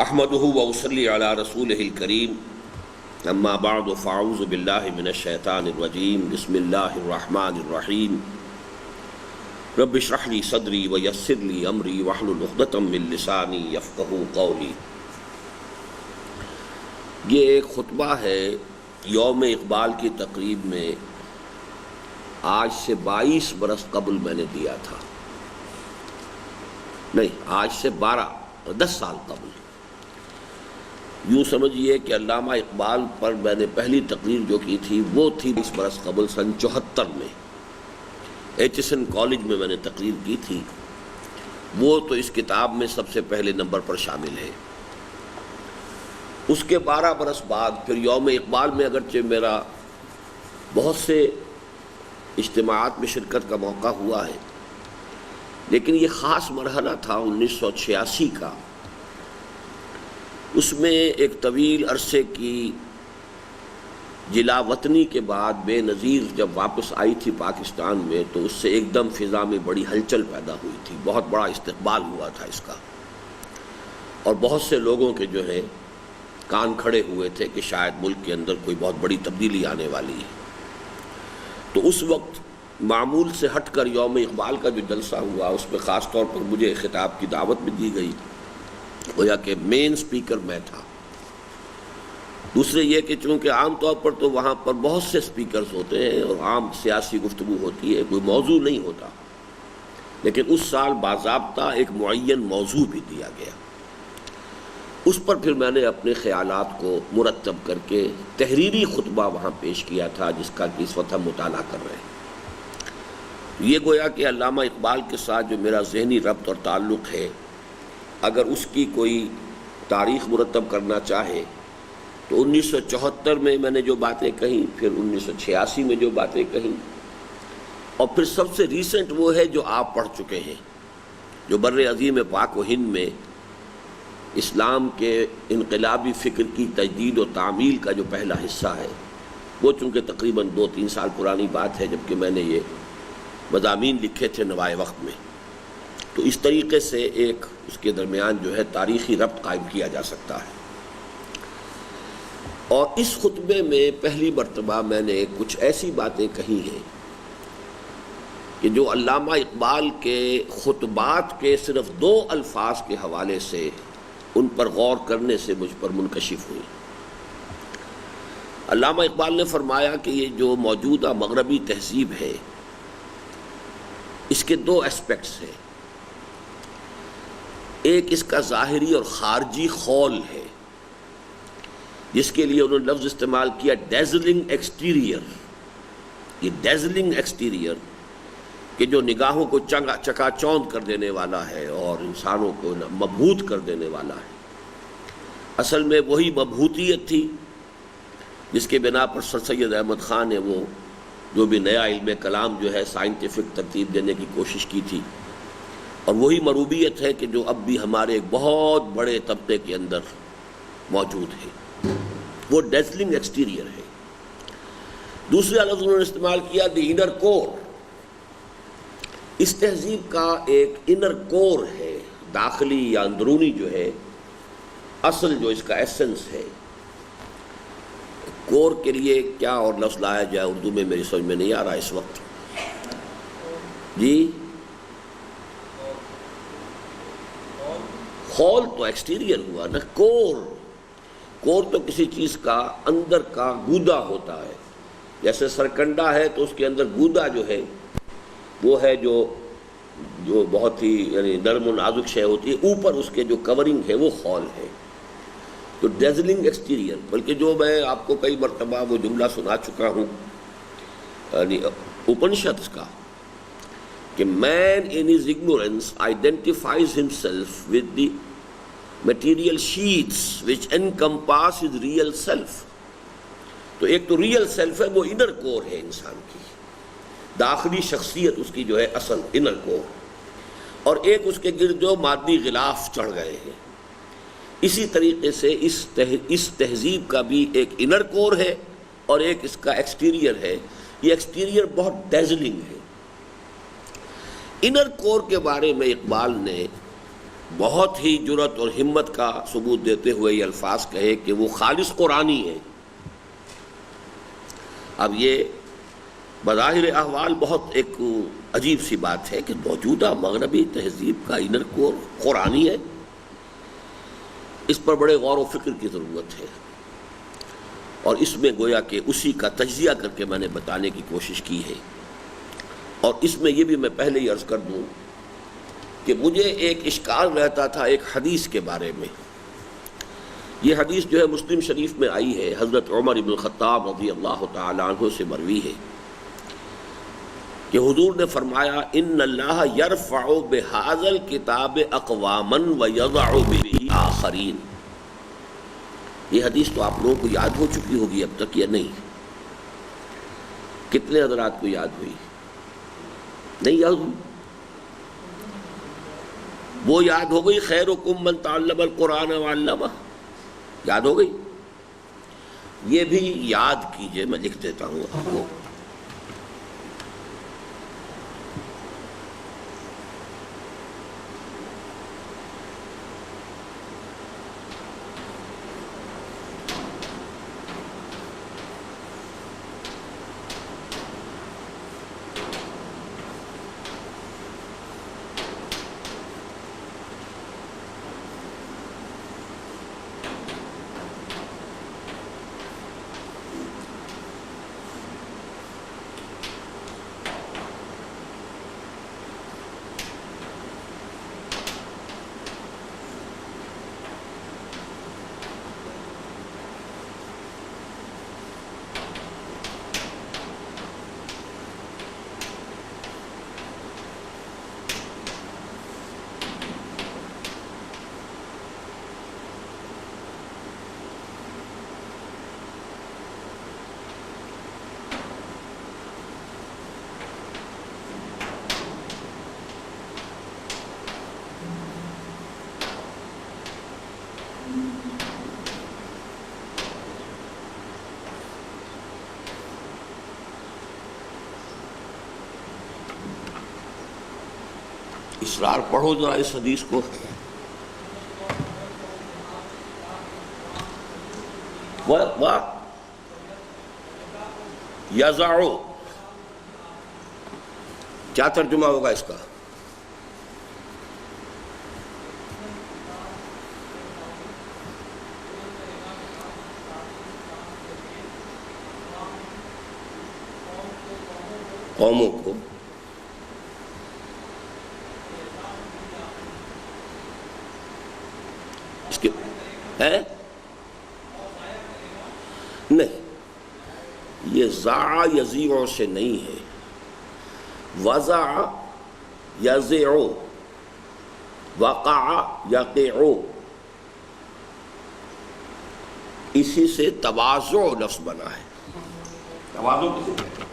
احمدہ وصلی علی رسولہ الکریم اما بعد فاعوذ باللہ من الشیطان الرجیم بسم اللہ الرحمن الرحیم رب اشرح لی صدری ویسر لی امری واحلل عقدۃ من لسانی یفقہوا قولی۔ یہ ایک خطبہ ہے یوم اقبال کی تقریب میں آج سے 22 برس قبل میں نے دیا تھا، نہیں آج سے 10 سال قبل۔ یوں سمجھیے کہ علامہ اقبال پر میں نے پہلی تقریر جو کی تھی وہ تھی 20 برس قبل سن 74 میں ایچ.ایس.این کالج میں نے تقریر کی تھی۔ وہ تو اس کتاب میں سب سے پہلے نمبر پر شامل ہے۔ اس کے 12 برس بعد پھر یوم اقبال میں اگرچہ میرا بہت سے اجتماعات میں شرکت کا موقع ہوا ہے، لیکن یہ خاص مرحلہ تھا 1986 کا۔ اس میں ایک طویل عرصے کی جلا وطنی کے بعد بے نظیر جب واپس آئی تھی پاکستان میں، تو اس سے ایک دم فضا میں بڑی ہلچل پیدا ہوئی تھی، بہت بڑا استقبال ہوا تھا اس کا، اور بہت سے لوگوں کے جو ہے کان کھڑے ہوئے تھے کہ شاید ملک کے اندر کوئی بہت بڑی تبدیلی آنے والی ہے۔ تو اس وقت معمول سے ہٹ کر یوم اقبال کا جو جلسہ ہوا اس میں خاص طور پر مجھے خطاب کی دعوت بھی دی گئی، گویا کہ مین سپیکر میں تھا۔ دوسرے یہ کہ چونکہ عام طور پر تو وہاں پر بہت سے سپیکرز ہوتے ہیں اور عام سیاسی گفتگو ہوتی ہے، کوئی موضوع نہیں ہوتا، لیکن اس سال باضابطہ ایک معین موضوع بھی دیا گیا۔ اس پر پھر میں نے اپنے خیالات کو مرتب کر کے تحریری خطبہ وہاں پیش کیا تھا، جس کا کہ اس وقت ہم مطالعہ کر رہے ہیں۔ یہ گویا کہ علامہ اقبال کے ساتھ جو میرا ذہنی ربط اور تعلق ہے، اگر اس کی کوئی تاریخ مرتب کرنا چاہے تو 1974 میں نے جو باتیں کہیں، پھر 1986 میں جو باتیں کہیں، اور پھر سب سے ریسنٹ وہ ہے جو آپ پڑھ چکے ہیں، جو بر عظیم پاک و ہند میں اسلام کے انقلابی فکر کی تجدید و تعمیل کا جو پہلا حصہ ہے۔ وہ چونکہ تقریباً 2-3 سال پرانی بات ہے جبکہ میں نے یہ مضامین لکھے تھے نوائے وقت میں، تو اس طریقے سے ایک اس کے درمیان جو ہے تاریخی ربط قائم کیا جا سکتا ہے۔ اور اس خطبے میں پہلی مرتبہ میں نے کچھ ایسی باتیں کہی ہیں کہ جو علامہ اقبال کے خطبات کے صرف 2 الفاظ کے حوالے سے ان پر غور کرنے سے مجھ پر منکشف ہوئی۔ علامہ اقبال نے فرمایا کہ یہ جو موجودہ مغربی تہذیب ہے، اس کے 2 اسپیکٹس ہیں۔ ایک اس کا ظاہری اور خارجی خول ہے، جس کے لیے انہوں نے لفظ استعمال کیا ڈیزلنگ ایکسٹیریئر۔ یہ ڈیزلنگ ایکسٹیریئر کہ جو نگاہوں کو چکا چوند کر دینے والا ہے اور انسانوں کو مبہوت کر دینے والا ہے، اصل میں وہی مبہوتیت تھی جس کے بنا پر سر سید احمد خان نے وہ جو بھی نیا علم کلام جو ہے سائنٹیفک ترتیب دینے کی کوشش کی تھی، اور وہی مروبیت ہے کہ جو اب بھی ہمارے ایک بہت بڑے طبقے کے اندر موجود ہے، وہ ڈیزلنگ ایکسٹیریئر ہے۔ دوسرا لفظ انہوں نے استعمال کیا دی انر کور۔ اس تہذیب کا ایک انر کور ہے، داخلی یا اندرونی جو ہے، اصل جو اس کا ایسنس ہے۔ کور کے لیے کیا اور لفظ لایا جائے اردو میں میری سمجھ میں نہیں آ رہا اس وقت۔ جی خول تو ایکسٹیریئر ہوا نا، کور تو کسی چیز کا اندر کا گودا ہوتا ہے، جیسے سرکنڈا ہے تو اس کے اندر گودا جو ہے وہ ہے جو بہت ہی یعنی نرم و نازک شے ہوتی ہے، اوپر اس کے جو کورنگ ہے وہ خول ہے۔ تو ڈیزلنگ ایکسٹیریئر، بلکہ جو میں آپ کو کئی مرتبہ وہ جملہ سنا چکا ہوں یعنی اپنشدس کا کہ man in his ignorance identifies himself with the material sheaths which encompass his real self. تو ایک تو ریئل سیلف ہے، وہ انر کور ہے انسان کی، داخلی شخصیت اس کی جو ہے اصل انر کور، اور ایک اس کے گرد جو مادی غلاف چڑھ گئے ہیں۔ اسی طریقے سے اس تہذیب کا بھی ایک انر کور ہے اور ایک اس کا ایکسٹیریئر ہے۔ یہ ایکسٹیریئر بہت ڈیزلنگ ہے۔ انر کور کے بارے میں اقبال نے بہت ہی جرأت اور ہمت کا ثبوت دیتے ہوئے یہ الفاظ کہے کہ وہ خالص قرآنی ہے۔ اب یہ بظاہر احوال بہت ایک عجیب سی بات ہے کہ موجودہ مغربی تہذیب کا انر کور قرآنی ہے، اس پر بڑے غور و فکر کی ضرورت ہے، اور اس میں گویا کہ اسی کا تجزیہ کر کے میں نے بتانے کی کوشش کی ہے۔ اور اس میں یہ بھی میں پہلے ہی عرض کر دوں کہ مجھے ایک اشکال رہتا تھا ایک حدیث کے بارے میں۔ یہ حدیث جو ہے مسلم شریف میں آئی ہے، حضرت عمر بن الخطاب رضی اللہ تعالی عنہ سے مروی ہے کہ حضور نے فرمایا ان اللہ یرفع بہذا الکتاب اقواما ویضع بہ آخرین۔ یہ حدیث تو آپ لوگوں کو یاد ہو چکی ہوگی اب تک یا نہیں؟ کتنے حضرات کو یاد ہوئی؟ نہیں یاد ہوئی؟ وہ یاد ہو گئی خیرکم من تعلم القرآن وعلمہ، یاد ہو گئی؟ یہ بھی یاد کیجئے، میں لکھ دیتا ہوں آپ کو۔ اسرار پڑھو ذرا اس حدیث کو۔ یضع، کیا ترجمہ ہوگا اس کا؟ قوموں کو اس کے ہے نہیں، یہ ضاع یضیع سے نہیں ہے، وضع یضع، وقع یقع، اسی سے تواضع لفظ بنا ہے۔ تواضع کسی کہتے ہیں؟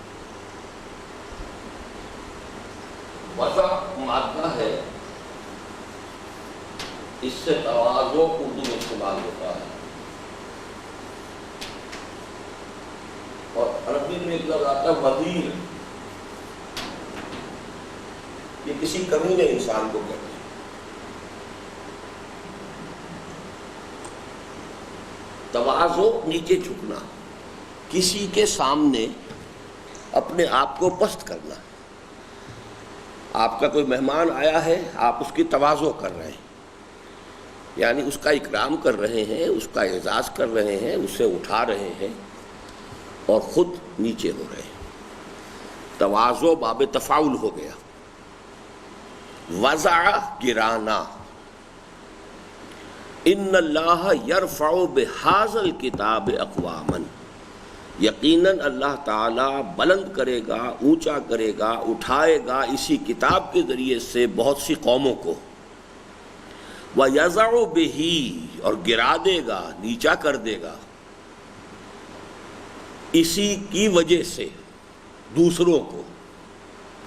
وضع مادہ ہے، اس سے تواضع اردو میں استعمال ہوتا ہے، اور عربی میں ایک لفظ آتا ہے وزیر، یہ کسی کمینے انسان کو کہتے ہیں۔ تواضع نیچے جھکنا، کسی کے سامنے اپنے آپ کو پست کرنا۔ آپ کا کوئی مہمان آیا ہے، آپ اس کی تواضع کر رہے ہیں، یعنی اس کا اکرام کر رہے ہیں، اس کا اعزاز کر رہے ہیں، اسے اٹھا رہے ہیں اور خود نیچے ہو رہے ہیں۔ تواضع باب تفاعل ہو گیا۔ وضع گرانا، ان اللہ یرفع بہذا الکتاب اقواما، یقیناً اللہ تعالیٰ بلند کرے گا، اونچا کرے گا، اٹھائے گا اسی کتاب کے ذریعے سے بہت سی قوموں کو۔ وَيَضَعُ بِهِ، اور گرا دے گا، نیچا کر دے گا اسی کی وجہ سے دوسروں کو،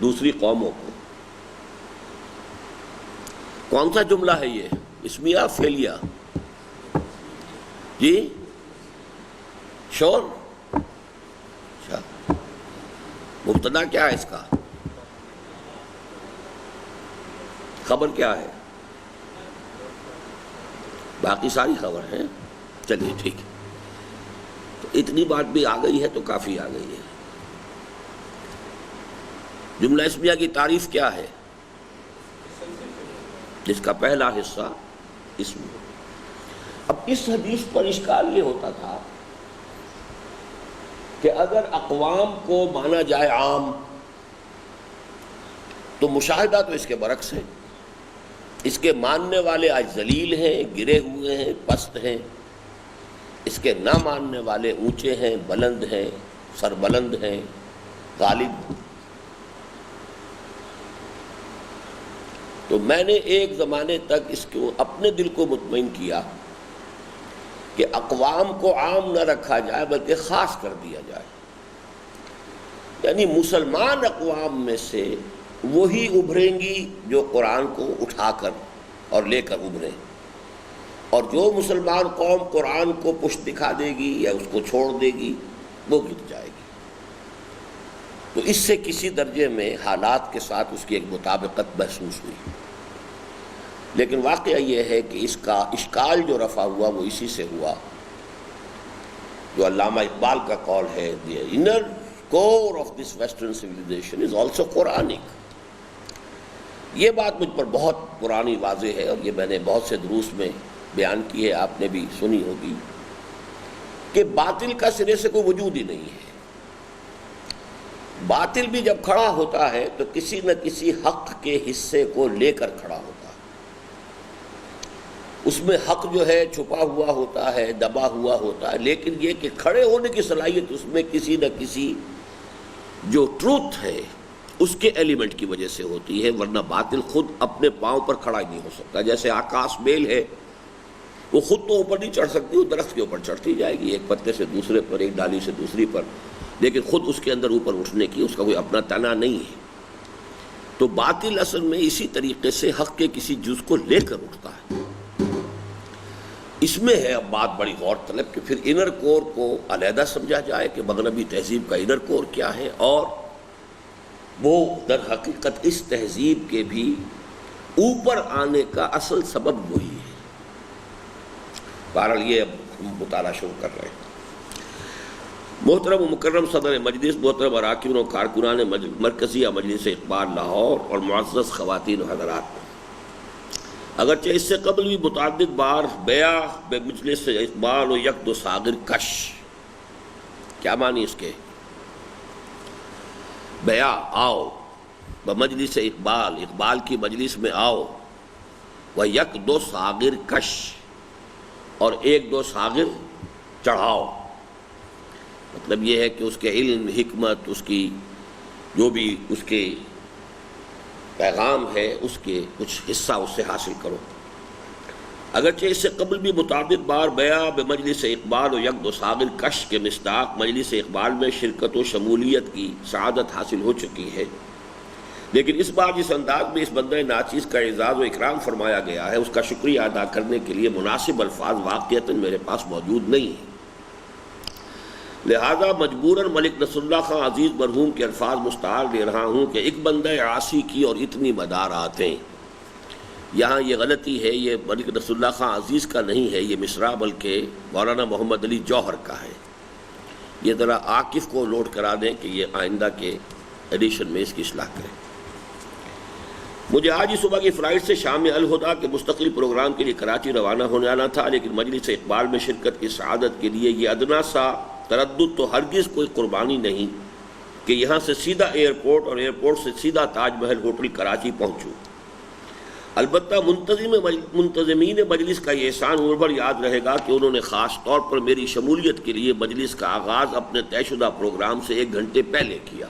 دوسری قوموں کو۔ کون سا جملہ ہے یہ؟ اسمیہ فعلیہ؟ جی شور؟ اچھا، مبتدا کیا ہے اس کا؟ خبر کیا ہے؟ باقی ساری خبر ہیں. چلیے ٹھیک ہے، تو اتنی بات بھی آ گئی ہے تو کافی آ گئی ہے. جملہ اسمیہ کی تعریف کیا ہے؟ جس کا پہلا حصہ اسم. اب اس حدیث پر اشکال یہ ہوتا تھا کہ اگر اقوام کو مانا جائے عام تو مشاہدہ تو اس کے برعکس ہے. اس کے ماننے والے آج ذلیل ہیں، گرے ہوئے ہیں، پست ہیں. اس کے نہ ماننے والے اونچے ہیں، بلند ہیں، سربلند ہیں، غالب. تو میں نے ایک زمانے تک اس کو اپنے دل کو مطمئن کیا کہ اقوام کو عام نہ رکھا جائے بلکہ خاص کر دیا جائے. یعنی مسلمان اقوام میں سے وہی ابھریں گی جو قرآن کو اٹھا کر اور لے کر ابھریں، اور جو مسلمان قوم قرآن کو پشت دکھا دے گی یا اس کو چھوڑ دے گی وہ گر جائے گی. تو اس سے کسی درجے میں حالات کے ساتھ اس کی ایک مطابقت محسوس ہوئی. لیکن واقعہ یہ ہے کہ اس کا اشکال جو رفع ہوا وہ اسی سے ہوا جو علامہ اقبال کا قول ہے، the inner core of this western civilization is also Quranic. یہ بات مجھ پر بہت پرانی واضح ہے، اور یہ میں نے بہت سے دروس میں بیان کی ہے، آپ نے بھی سنی ہوگی، کہ باطل کا سرے سے کوئی وجود ہی نہیں ہے. باطل بھی جب کھڑا ہوتا ہے تو کسی نہ کسی حق کے حصے کو لے کر کھڑا ہوتا ہے. اس میں حق جو ہے چھپا ہوا ہوتا ہے، دبا ہوا ہوتا ہے، لیکن یہ کہ کھڑے ہونے کی صلاحیت اس میں کسی نہ کسی جو ٹروتھ ہے اس کے ایلیمنٹ کی وجہ سے ہوتی ہے، ورنہ باطل خود اپنے پاؤں پر کھڑا ہی نہیں ہو سکتا. جیسے آکاش بیل ہے، وہ خود تو اوپر نہیں چڑھ سکتی، وہ درخت کے اوپر چڑھتی جائے گی، ایک پتے سے دوسرے پر، ایک ڈالی سے دوسری پر، لیکن خود اس کے اندر اوپر اٹھنے کی اس کا کوئی اپنا تنا نہیں ہے. تو باطل اصل میں اسی طریقے سے حق کے کسی جز کو لے کر اٹھتا ہے. اس میں ہے اب بات بڑی غور طلب کہ پھر انر کور کو علیحدہ سمجھا جائے کہ مغربی تہذیب کا انر کور کیا ہے، اور وہ در حقیقت اس تہذیب کے بھی اوپر آنے کا اصل سبب وہی ہے. بہرحال یہ اب ہم مطالعہ شروع کر رہے ہیں. محترم و مکرم صدر مجلس، محترم اراکین و کارکنان مرکزیہ مجلس اقبال لاہور، اور معزز خواتین و حضرات، اگرچہ اس سے قبل بھی متعدد بار بیع بمجلس اقبال و یک دو ساغر کش، کیا معنی اس کے؟ بیع آؤ، بمجلس اقبال، اقبال کی مجلس میں آؤ، و یک دو ساغر کش، اور ایک دو ساغر چڑھاؤ. مطلب یہ ہے کہ اس کے علم، حکمت، اس کی جو بھی اس کے پیغام ہے اس کے کچھ حصہ اس سے حاصل کرو. اگرچہ اس سے قبل بھی متعدد بار بیع بمجلس اقبال و یک دو ساغر کش کے مصداق مجلس اقبال میں شرکت و شمولیت کی سعادت حاصل ہو چکی ہے، لیکن اس بار جس انداز میں اس بندہ ناچیز کا اعزاز و اکرام فرمایا گیا ہے اس کا شکریہ ادا کرنے کے لیے مناسب الفاظ واقعتاً میرے پاس موجود نہیں ہیں. لہذا مجبوراً ملک نصر اللہ خان عزیز مرحوم کے الفاظ مستعار لے رہا ہوں کہ ایک بندہ عاصی کی اور اتنی مداراتیں. یہاں یہ غلطی ہے، یہ ملک نصر اللہ خان عزیز کا نہیں ہے یہ مصرع، بلکہ مولانا محمد علی جوہر کا ہے. یہ ذرا عاکف کو نوٹ کرا دیں کہ یہ آئندہ کے ایڈیشن میں اس کی اصلاح کریں. مجھے آج ہی صبح کی فلائٹ سے شام الہدا کے مستقل پروگرام کے لیے کراچی روانہ ہونے آنا تھا، لیکن مجلس اقبال میں شرکت کی سعادت کے لیے یہ ادنا سا تردد تو ہرگز کوئی قربانی نہیں کہ یہاں سے سیدھا ایئرپورٹ اور ایئرپورٹ سے سیدھا تاج محل ہوٹل کراچی پہنچوں. البتہ منتظمین مجلس کا یہ احسان عمر بھر یاد رہے گا کہ انہوں نے خاص طور پر میری شمولیت کے لیے مجلس کا آغاز اپنے طے شدہ پروگرام سے 1 گھنٹے پہلے کیا.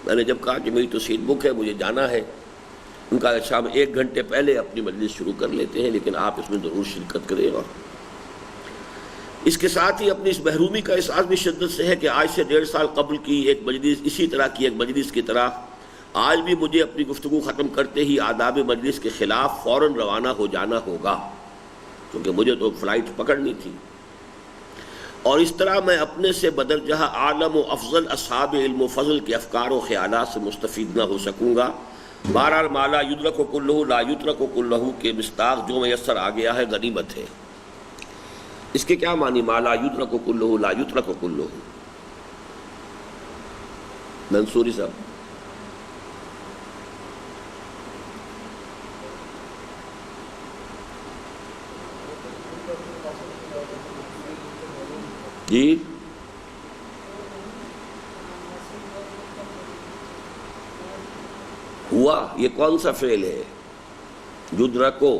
میں نے جب کہا کہ میری تو سیٹ بک ہے، مجھے جانا ہے، ان کا شام 1 گھنٹے پہلے اپنی مجلس شروع کر لیتے ہیں، لیکن آپ اس میں ضرور شرکت کریں. اور اس کے ساتھ ہی اپنی اس محرومی کا احساس بھی شدت سے ہے کہ آج سے 1.5 سال قبل کی ایک مجلس، اسی طرح کی ایک مجلس کی طرح آج بھی مجھے اپنی گفتگو ختم کرتے ہی آداب مجلس کے خلاف فوراً روانہ ہو جانا ہوگا، کیونکہ مجھے تو فلائٹ پکڑنی تھی. اور اس طرح میں اپنے سے بدرجہ اعلم و افضل اصحاب علم و فضل کے افکار و خیالات سے مستفید نہ ہو سکوں گا، بہرحال مالا یدرک و کلہ لا یترک و کلہ کے مصداق جو میسر آ گیا ہے غنیمت ہے. اس کے کیا معنی مالا یدرک و کلہ لا یترک و کلہ؟ منصوری صاحب جی. ہوا یہ کون سا فعل ہے؟ یدرکو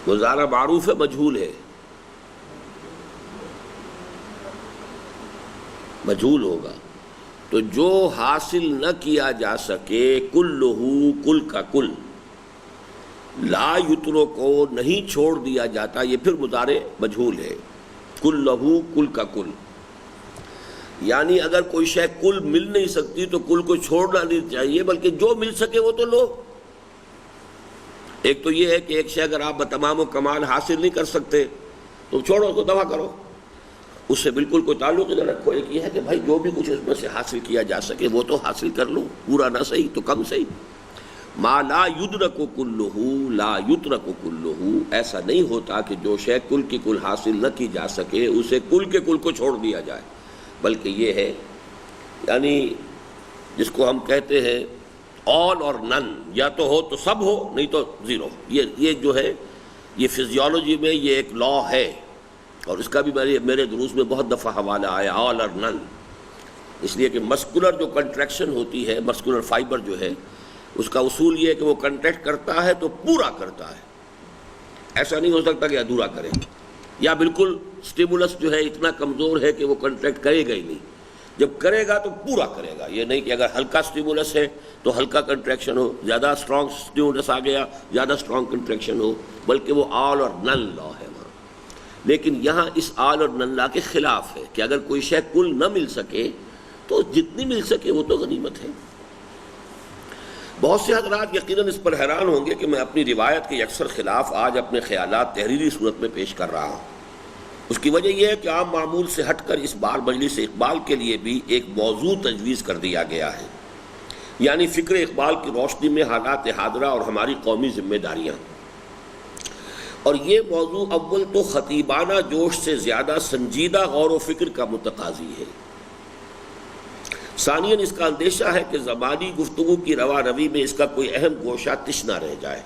مضارع معروف ہے مجہول ہے؟ مجہول ہوگا. تو جو حاصل نہ کیا جا سکے کلہ کل کا کل، لا یترو کو نہیں چھوڑ دیا جاتا، یہ پھر مضارع مجہول ہے. کلہ کل کا کل، یعنی اگر کوئی شے کل مل نہیں سکتی تو کل کو چھوڑنا نہیں چاہیے، بلکہ جو مل سکے وہ تو لو. ایک تو یہ ہے کہ ایک شے اگر آپ بتمام و کمال حاصل نہیں کر سکتے تو چھوڑو، تو دوا کرو، اس سے بالکل کوئی تعلق نہ رکھو. ایک یہ ہے کہ بھائی جو بھی کچھ اس میں سے حاصل کیا جا سکے وہ تو حاصل کر لو، پورا نہ صحیح تو کم صحیح. ما لا یدرک کلہ لا یترک کلہ، ایسا نہیں ہوتا کہ جو شے کل کی کل حاصل نہ کی جا سکے اسے کل کے کل کو چھوڑ دیا جائے، بلکہ یہ ہے یعنی جس کو ہم کہتے ہیں آل اور نن، یا تو ہو تو سب ہو، نہیں تو زیرو. یہ جو ہے یہ فزیولوجی میں یہ ایک لا ہے، اور اس کا بھی میرے دروس میں بہت دفعہ حوالہ آیا آل اور نن. اس لیے کہ مسکولر جو کنٹریکشن ہوتی ہے، مسکولر فائبر جو ہے، اس کا اصول یہ ہے کہ وہ کنٹریکٹ کرتا ہے تو پورا کرتا ہے، ایسا نہیں ہو سکتا کہ ادھورا کرے. یا بالکل سٹیمولس جو ہے اتنا کمزور ہے کہ وہ کنٹریکٹ کرے گا ہی نہیں، جب کرے گا تو پورا کرے گا. یہ نہیں کہ اگر ہلکا سٹیمولس ہے تو ہلکا کنٹریکشن ہو، زیادہ اسٹرانگ سٹیمولس آ گیا زیادہ اسٹرانگ کنٹریکشن ہو، بلکہ وہ آل اور نن لا ہے وہاں. لیکن یہاں اس آل اور نن لا کے خلاف ہے کہ اگر کوئی شے کل نہ مل سکے تو جتنی مل سکے وہ تو غنیمت ہے. بہت سے حضرات یقیناً اس پر حیران ہوں گے کہ میں اپنی روایت کے اکثر خلاف آج اپنے خیالات تحریری صورت میں پیش کر رہا ہوں. اس کی وجہ یہ ہے کہ عام معمول سے ہٹ کر اس بار مجلس اقبال کے لیے بھی ایک موضوع تجویز کر دیا گیا ہے، یعنی فکر اقبال کی روشنی میں حالات حاضرہ اور ہماری قومی ذمہ داریاں. اور یہ موضوع اول تو خطیبانہ جوش سے زیادہ سنجیدہ غور و فکر کا متقاضی ہے. ثانیاً اس کا اندیشہ ہے کہ زبانی گفتگو کی روا روی میں اس کا کوئی اہم گوشہ تش نہ رہ جائے.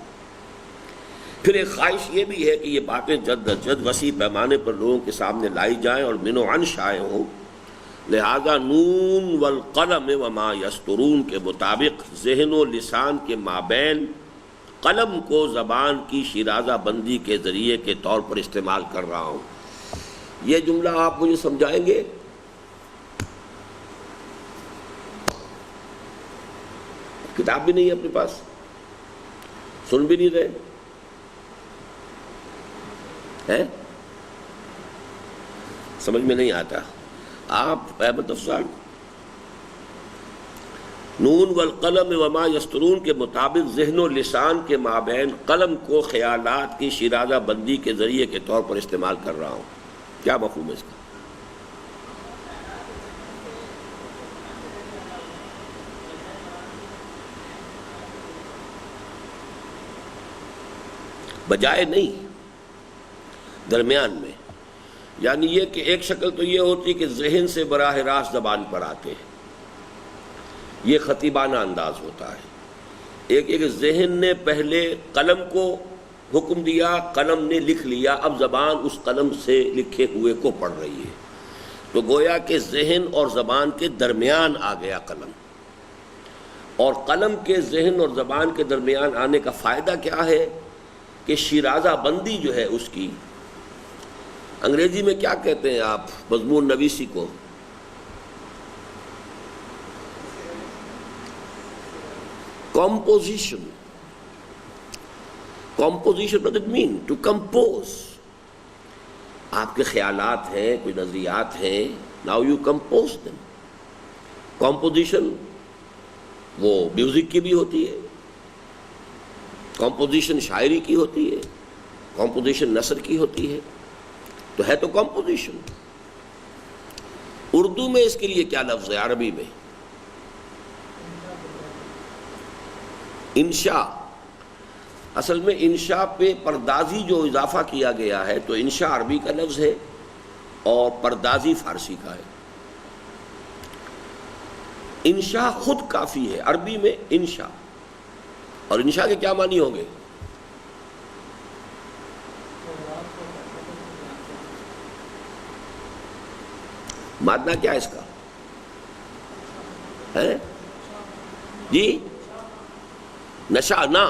پھر ایک خواہش یہ بھی ہے کہ یہ باتیں جد از جد وسیع پیمانے پر لوگوں کے سامنے لائی جائیں اور من و عن شائع ہوں. لہذا نون والقلم وما یسطرون کے مطابق ذہن و لسان کے مابین قلم کو زبان کی شیرازہ بندی کے ذریعے کے طور پر استعمال کر رہا ہوں. یہ جملہ آپ مجھے سمجھائیں گے؟ کتاب بھی نہیں ہے اپنے پاس، سن بھی نہیں رہے ہیں، سمجھ میں نہیں آتا. آپ احمد افضال نون والقلم وما یسطرون کے مطابق ذہن و لسان کے مابین قلم کو خیالات کی شیرازہ بندی کے ذریعے کے طور پر استعمال کر رہا ہوں. کیا مفہوم ہے اس کا؟ بجائے نہیں، درمیان میں. یعنی یہ کہ ایک شکل تو یہ ہوتی کہ ذہن سے براہ راست زبان پر آتے ہیں، یہ خطیبانہ انداز ہوتا ہے. ایک ایک ذہن نے پہلے قلم کو حکم دیا، قلم نے لکھ لیا، اب زبان اس قلم سے لکھے ہوئے کو پڑھ رہی ہے. تو گویا کہ ذہن اور زبان کے درمیان آ گیا قلم. اور قلم کے ذہن اور زبان کے درمیان آنے کا فائدہ کیا ہے کہ شیرازہ بندی جو ہے اس کی، انگریزی میں کیا کہتے ہیں آپ مضمون نویسی کو؟ Composition. Composition what does it mean? To compose. آپ کے خیالات ہیں، کوئی نظریات ہیں، now you compose them. Composition وہ میوزک کی بھی ہوتی ہے، کمپوزیشن شاعری کی ہوتی ہے، کمپوزیشن نثر کی ہوتی ہے، تو ہے تو کمپوزیشن. اردو میں اس کے لیے کیا لفظ ہے عربی میں؟ انشاء. اصل میں انشاء پہ پردازی جو اضافہ کیا گیا ہے تو انشاء عربی کا لفظ ہے اور پردازی فارسی کا ہے. انشاء خود کافی ہے عربی میں انشاء. اور انشاء کے کیا معنی ہوں گے؟ مادہ کیا ہے اس کا ہے جی؟ نشأنا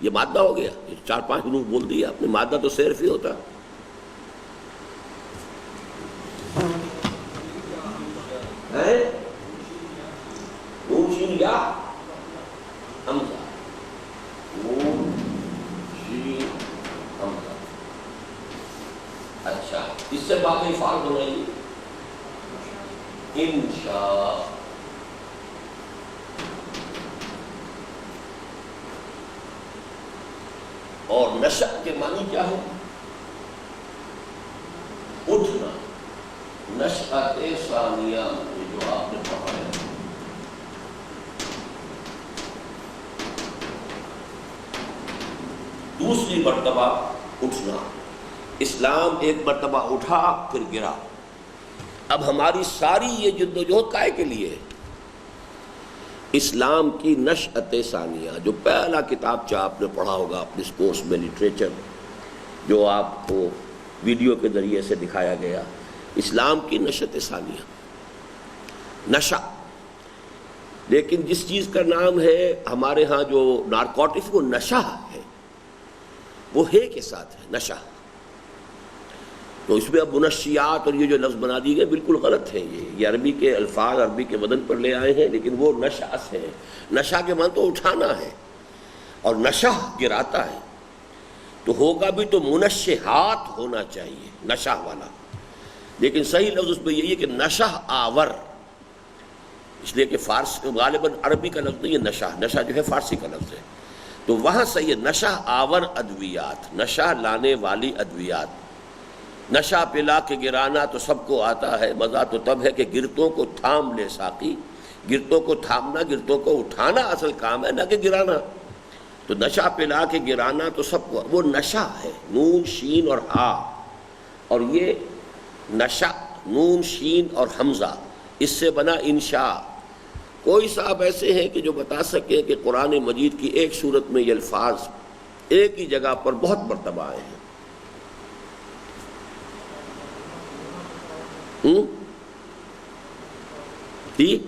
یہ مادہ ہو گیا. 4-5 حروف بول دیا آپ نے. مادہ تو صرف ہی ہوتا ہے. نون شین یا حمزہ. نون شین حمزہ. اچھا اس سے باقی فارغ ہونا ہی انشاء. اور نشأ کے معنی کیا ہے؟ اٹھنا. نشأت ثانیہ جو آپ نے پڑھا ہے. دوسری مرتبہ اٹھنا. اسلام ایک مرتبہ اٹھا پھر گرا. اب ہماری ساری یہ جدوجہد کائے کے لیے؟ اسلام کی نشأت ثانیہ. جو پہلا کتاب آپ نے پڑھا ہوگا اپنے کورس میں لٹریچر، جو آپ کو ویڈیو کے ذریعے سے دکھایا گیا، اسلام کی نشأت ثانیہ. نشہ. لیکن جس چیز کا نام ہے ہمارے ہاں جو نارکوٹکس وہ نشہ ہے، وہ ہے کے ساتھ ہے نشہ. تو اس میں اب منشیات اور یہ جو لفظ بنا دیے گئے بالکل غلط ہیں. یہ عربی کے الفاظ عربی کے وزن پر لے آئے ہیں، لیکن وہ نشہ سے ہے. نشہ کے معنی تو اٹھانا ہے اور نشہ گراتا ہے. تو ہوگا بھی تو منشہات ہونا چاہیے نشہ والا. لیکن صحیح لفظ اس میں یہی ہے کہ نشہ آور. اس لیے کہ فارسی غالباً عربی کا لفظ نہیں ہے نشہ. نشہ جو ہے فارسی کا لفظ ہے. تو وہاں صحیح ہے نشہ آور ادویات، نشہ لانے والی ادویات. نشہ پلا کے گرانا تو سب کو آتا ہے. مزہ تو تب ہے کہ گرتوں کو تھام لے ساقی. گرتوں کو تھامنا، گرتوں کو اٹھانا اصل کام ہے، نہ کہ گرانا. تو نشہ پلا کے گرانا تو سب کو، وہ نشہ ہے. نون شین اور ہا. اور یہ نشہ نون شین اور حمزہ، اس سے بنا انشاء. کوئی صاحب ایسے ہیں کہ جو بتا سکیں کہ قرآن مجید کی ایک سورت میں یہ الفاظ ایک ہی جگہ پر بہت مرتبہ آئے ہیں؟ جی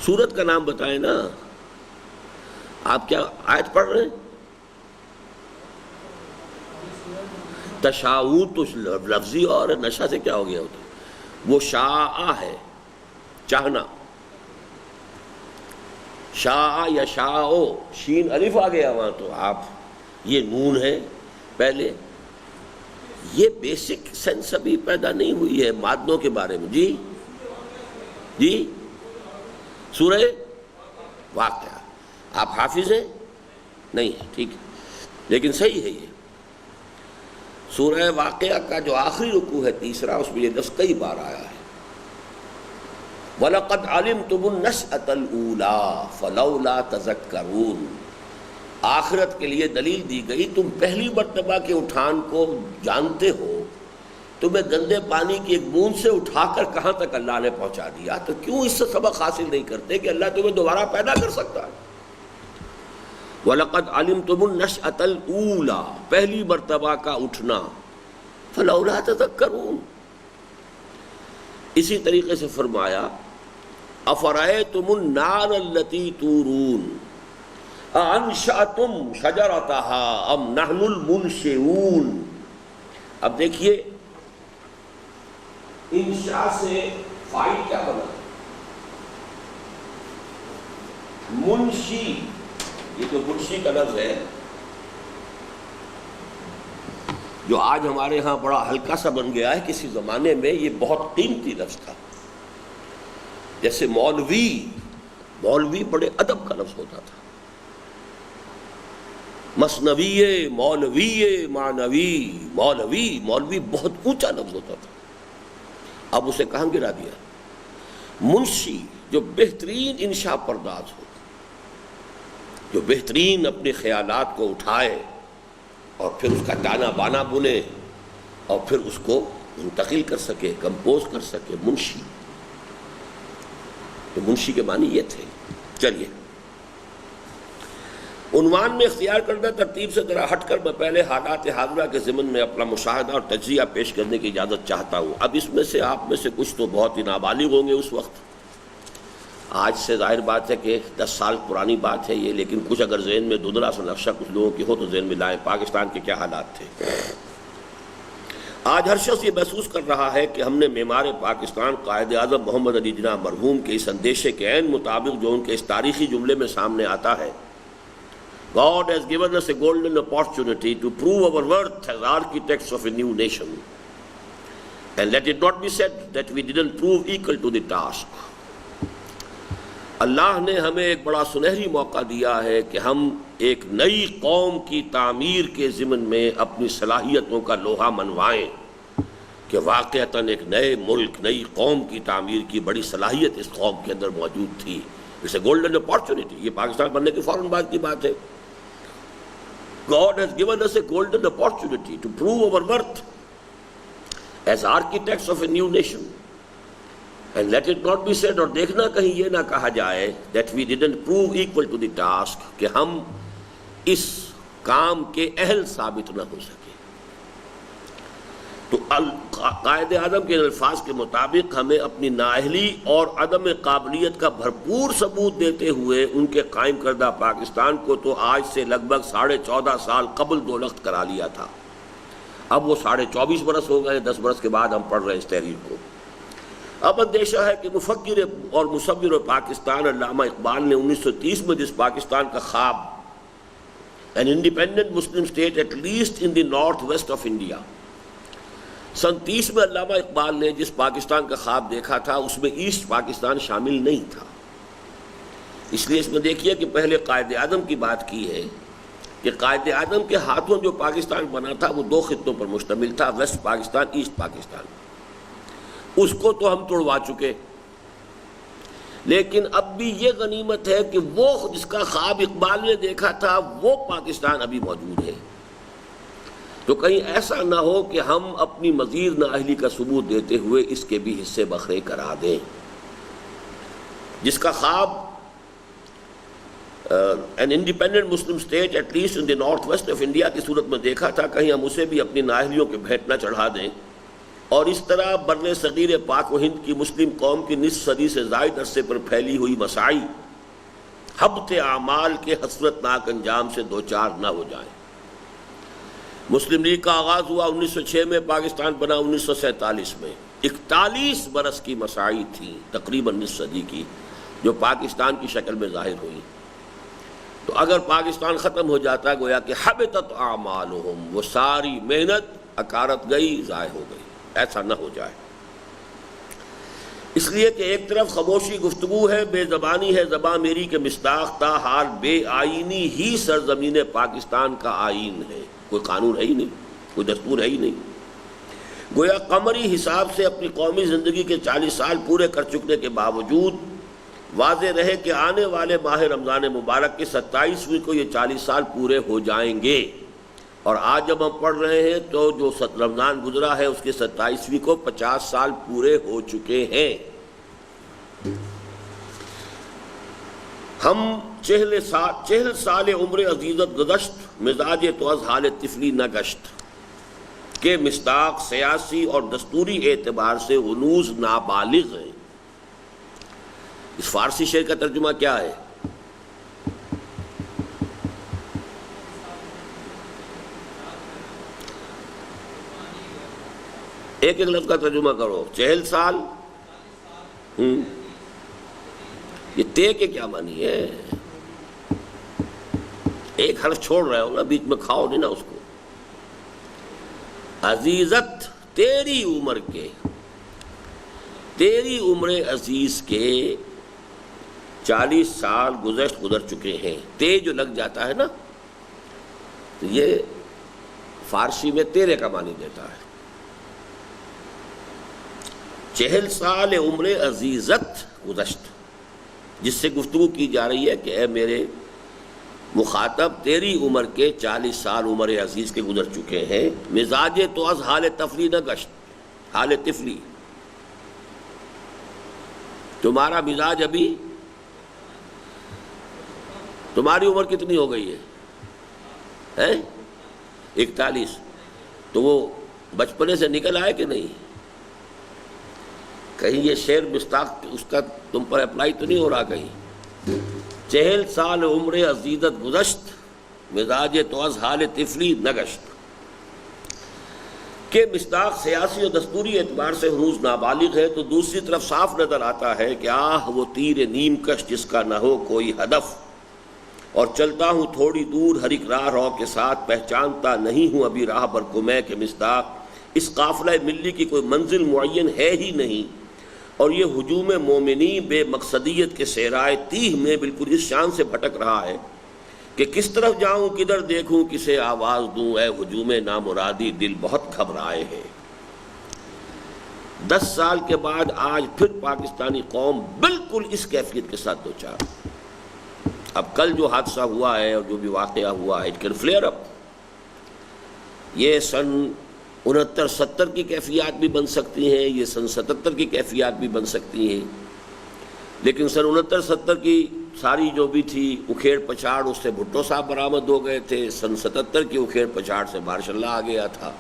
سورت کا نام بتائیں نا. آپ کیا آیت پڑھ رہے ہیں؟ تشاؤ تو لفظی اور نشہ سے کیا ہو گیا ہوتا؟ وہ شاء ہے چاہنا. شاء یا شاء، شین الف آ گیا وہاں. تو آپ یہ نون ہے پہلے. یہ بیسک سینس ابھی پیدا نہیں ہوئی ہے مادوں کے بارے میں. جی جی سورہ واقعہ. آپ حافظ ہیں؟ نہیں ہے، ٹھیک ہے، لیکن صحیح ہے. یہ سورہ واقعہ کا جو آخری رکوع ہے تیسرا، اس میں یہ لفظ کئی بار آیا ہے. وَلَقَدْ عَلِمْتُمُ النَّشْأَةَ الْأُولَىٰ فَلَوْلَا تَذَكَّرُونَ. آخرت کے لیے دلیل دی گئی. تم پہلی مرتبہ کے اٹھان کو جانتے ہو. تمہیں گندے پانی کی ایک بوند سے اٹھا کر کہاں تک اللہ نے پہنچا دیا، تو کیوں اس سے سبق حاصل نہیں کرتے کہ اللہ تمہیں دوبارہ پیدا کر سکتا ہے. وَلَقَدْ عَلِمْتُمُ النَّشْأَةَ الْأُولَىٰ، پہلی مرتبہ کا اٹھنا. فَلَوْلَا تَذَكَّرُونَ. اسی طریقے سے فرمایا أَفَرَأَيْتُمُ النَّارَ الَّتِي تُورُونَ أَأَنشَأْتُمْ شَجَرَتَهَا أَمْ نَحْنُ الْمُنشِئُونَ. اب دیکھیے انشاء سے فاعل کیا بنا؟ منشی. یہ جو منشی کا لفظ ہے جو آج ہمارے ہاں بڑا ہلکا سا بن گیا ہے، کسی زمانے میں یہ بہت قیمتی لفظ تھا. جیسے مولوی، مولوی بڑے ادب کا لفظ ہوتا تھا. مثنوی، مولوی، معنوی، مولوی بہت اونچا لفظ ہوتا تھا، اب اسے کہاں گرا دیا؟ منشی، جو بہترین انشاء پرداز ہو، جو بہترین اپنے خیالات کو اٹھائے اور پھر اس کا تانا بانا بنے اور پھر اس کو منتقل کر سکے، کمپوز کر سکے، منشی۔ تو منشی کے معنی یہ تھے۔ چلیے عنوان میں اختیار کردہ ترتیب سے ذرا ہٹ کر میں پہلے حالات حاضرہ کے ضمن میں اپنا مشاہدہ اور تجزیہ پیش کرنے کی اجازت چاہتا ہوں۔ اب اس میں سے آپ میں سے کچھ تو بہت ہی نابالغ ہوں گے اس وقت، آج سے ظاہر بات ہے کہ 10 سال پرانی بات ہے یہ، لیکن کچھ اگر ذہن میں دھندلا سا نقشہ کچھ لوگوں کی ہو تو ذہن میں لائیں پاکستان کے کیا حالات تھے۔ آج ہر شخص یہ محسوس کر رہا ہے کہ ہم نے معمار پاکستان قائد اعظم محمد علی جناح مرحوم کے اس اندیشے کے عین مطابق جو ان کے اس تاریخی جملے میں سامنے آتا ہے، God has given us a golden opportunity to prove our worth as architects of a new nation. And let it not be said that we didn't prove equal to the task. اللہ نے ہمیں ایک بڑا سنہری موقع دیا ہے کہ ہم ایک نئی قوم کی تعمیر کے ضمن میں اپنی صلاحیتوں کا لوہا منوائیں کہ واقعتاً ایک نئے ملک، نئی قوم کی تعمیر کی بڑی صلاحیت اس قوم کے اندر موجود تھی۔ It's a golden opportunity۔ یہ پاکستان بننے کے فوراً بعد کی بات ہے۔ God has given us a golden opportunity to prove our worth as architects of a new nation. And let it not be said، اور دیکھنا کہیں یہ نہ کہا جائے that we didn't prove equal to the task، کہ ہم اس کام کے اہل ثابت نہ ہو سکے۔ تو قائد اعظم کے الفاظ کے مطابق ہمیں اپنی نااہلی اور عدم قابلیت کا بھرپور ثبوت دیتے ہوئے ان کے قائم کردہ پاکستان کو تو آج سے لگ بھگ 14.5 سال قبل دولخت کرا لیا تھا۔ اب وہ 24.5 برس ہو گئے، 10 برس کے بعد ہم پڑھ رہے ہیں اس تحریر کو۔ اب اندیشہ ہے کہ مفکر اور مصور پاکستان علامہ اقبال نے 1930 میں جس پاکستان کا خواب، an independent Muslim state at least in the north west of India، سن 30 میں علامہ اقبال نے جس پاکستان کا خواب دیکھا تھا اس میں ایسٹ پاکستان شامل نہیں تھا۔ اس لیے اس میں دیکھیے کہ پہلے قائد اعظم کی بات کی ہے کہ قائد اعظم کے ہاتھوں جو پاکستان بنا تھا وہ 2 خطوں پر مشتمل تھا، ویسٹ پاکستان، ایسٹ پاکستان۔ اس کو تو ہم توڑوا چکے، لیکن اب بھی یہ غنیمت ہے کہ وہ جس کا خواب اقبال نے دیکھا تھا وہ پاکستان ابھی موجود ہے۔ تو کہیں ایسا نہ ہو کہ ہم اپنی مزید نااہلی کا ثبوت دیتے ہوئے اس کے بھی حصے بکھرے کرا دیں۔ جس کا خواب an independent Muslim state at least in the north west of India کی صورت میں دیکھا تھا، کہیں ہم اسے بھی اپنی نااہلیوں کے بھیٹ نہ چڑھا دیں اور اس طرح بر صغیر پاک و ہند کی مسلم قوم کی نصف صدی سے زائد عرصے پر پھیلی ہوئی مساعی حبط اعمال کے حسرتناک انجام سے دوچار نہ ہو جائیں۔ مسلم لیگ کا آغاز ہوا 1906 میں، پاکستان بنا 1947 میں۔ 41 برس کی مساعی تھی، تقریباً نصف صدی کی، جو پاکستان کی شکل میں ظاہر ہوئی۔ تو اگر پاکستان ختم ہو جاتا گویا کہ حبطت اعمالہم، وہ ساری محنت اکارت گئی، ضائع ہو گئی۔ ایسا نہ ہو جائے، اس لیے کہ ایک طرف خاموشی گفتگو ہے، بے زبانی ہے زباں میری کے مصداق، تا حال بے آئینی ہی سرزمین پاکستان کا آئین ہے۔ کوئی قانون ہے ہی نہیں، کوئی دستور ہے ہی نہیں۔ گویا قمری حساب سے اپنی قومی زندگی کے 40 سال پورے کر چکنے کے باوجود واضح رہے کہ آنے والے ماہ رمضان مبارک کے 27ویں کو یہ 40 سال پورے ہو جائیں گے، اور آج جب ہم پڑھ رہے ہیں تو جو رمضان گزرا ہے اس کے 27ویں کو 50 سال پورے ہو چکے ہیں۔ ہم 40 سال عمر عزیزت گذشت، مزاج تو از حال طفلی نہ گشت کے مصداق سیاسی اور دستوری اعتبار سے ہنوز نابالغ ہیں۔ اس فارسی شعر کا ترجمہ کیا ہے؟ ایک ایک لفظ کا ترجمہ کرو۔ 40 سال، یہ تے کے کیا معنی ہے؟ ایک حرف چھوڑ رہے ہو نا، بیچ میں کھاؤ نہیں نا اس کو۔ عزیزت، تیری عمر کے، تیری عمر عزیز کے 40 سال گزر چکے ہیں۔ تے جو لگ جاتا ہے نا تو یہ فارسی میں تیرے کا معنی دیتا ہے۔ 40 سال عمر عزیزت گزشت، جس سے گفتگو کی جا رہی ہے کہ اے میرے مخاطب، تیری عمر کے 40 سال عمر عزیز کے گزر چکے ہیں۔ مزاج تو از حال تفلی نہ گشت، حال طفلی، تمہارا مزاج ابھی، تمہاری عمر کتنی ہو گئی ہے؟ 41، تو وہ بچپنے سے نکل آئے کہ نہیں؟ کہیں یہ شعر مستاق اس کا تم پر اپلائی تو نہیں ہو رہا کہیں؟ 40 سال عمر عزیزت گزشت، مزاج تو از حال طفلی نگشت، کہ مصداق سیاسی اور دستوری اعتبار سے ہنوز نابالغ ہے، تو دوسری طرف صاف نظر آتا ہے کہ آہ وہ تیر نیم کش جس کا نہ ہو کوئی ہدف، اور چلتا ہوں تھوڑی دور ہر ایک راہ رو کے ساتھ، پہچانتا نہیں ہوں ابھی راہ بر کو میں، کہ مصداق اس قافلہ ملی کی کوئی منزل معین ہے ہی نہیں، اور یہ ہجوم مومنی بے مقصدیت کے صحرائے تیہ میں بالکل اس شان سے بھٹک رہا ہے کہ کس طرف جاؤں کدھر دیکھوں کسے آواز دوں، اے ہجوم نامرادی دل بہت گھبرائے ہیں۔ 10 سال کے بعد آج پھر پاکستانی قوم بالکل اس کیفیت کے ساتھ دوچار۔ اب کل جو حادثہ ہوا ہے اور جو بھی واقعہ ہوا ہے، اٹ کین فلیئر اپ، یہ سن 69-70 کی کیفیات بھی بن سکتی ہیں، یہ سن 77 کی کیفیات بھی بن سکتی ہیں، لیکن سن 69-70 کی ساری جو بھی تھی اکھیڑ پچھاڑ، اس سے بھٹو صاحب برآمد ہو گئے تھے، سن 77 کی اکھیڑ پچھاڑ سے ماشاء اللہ آ گیا تھا۔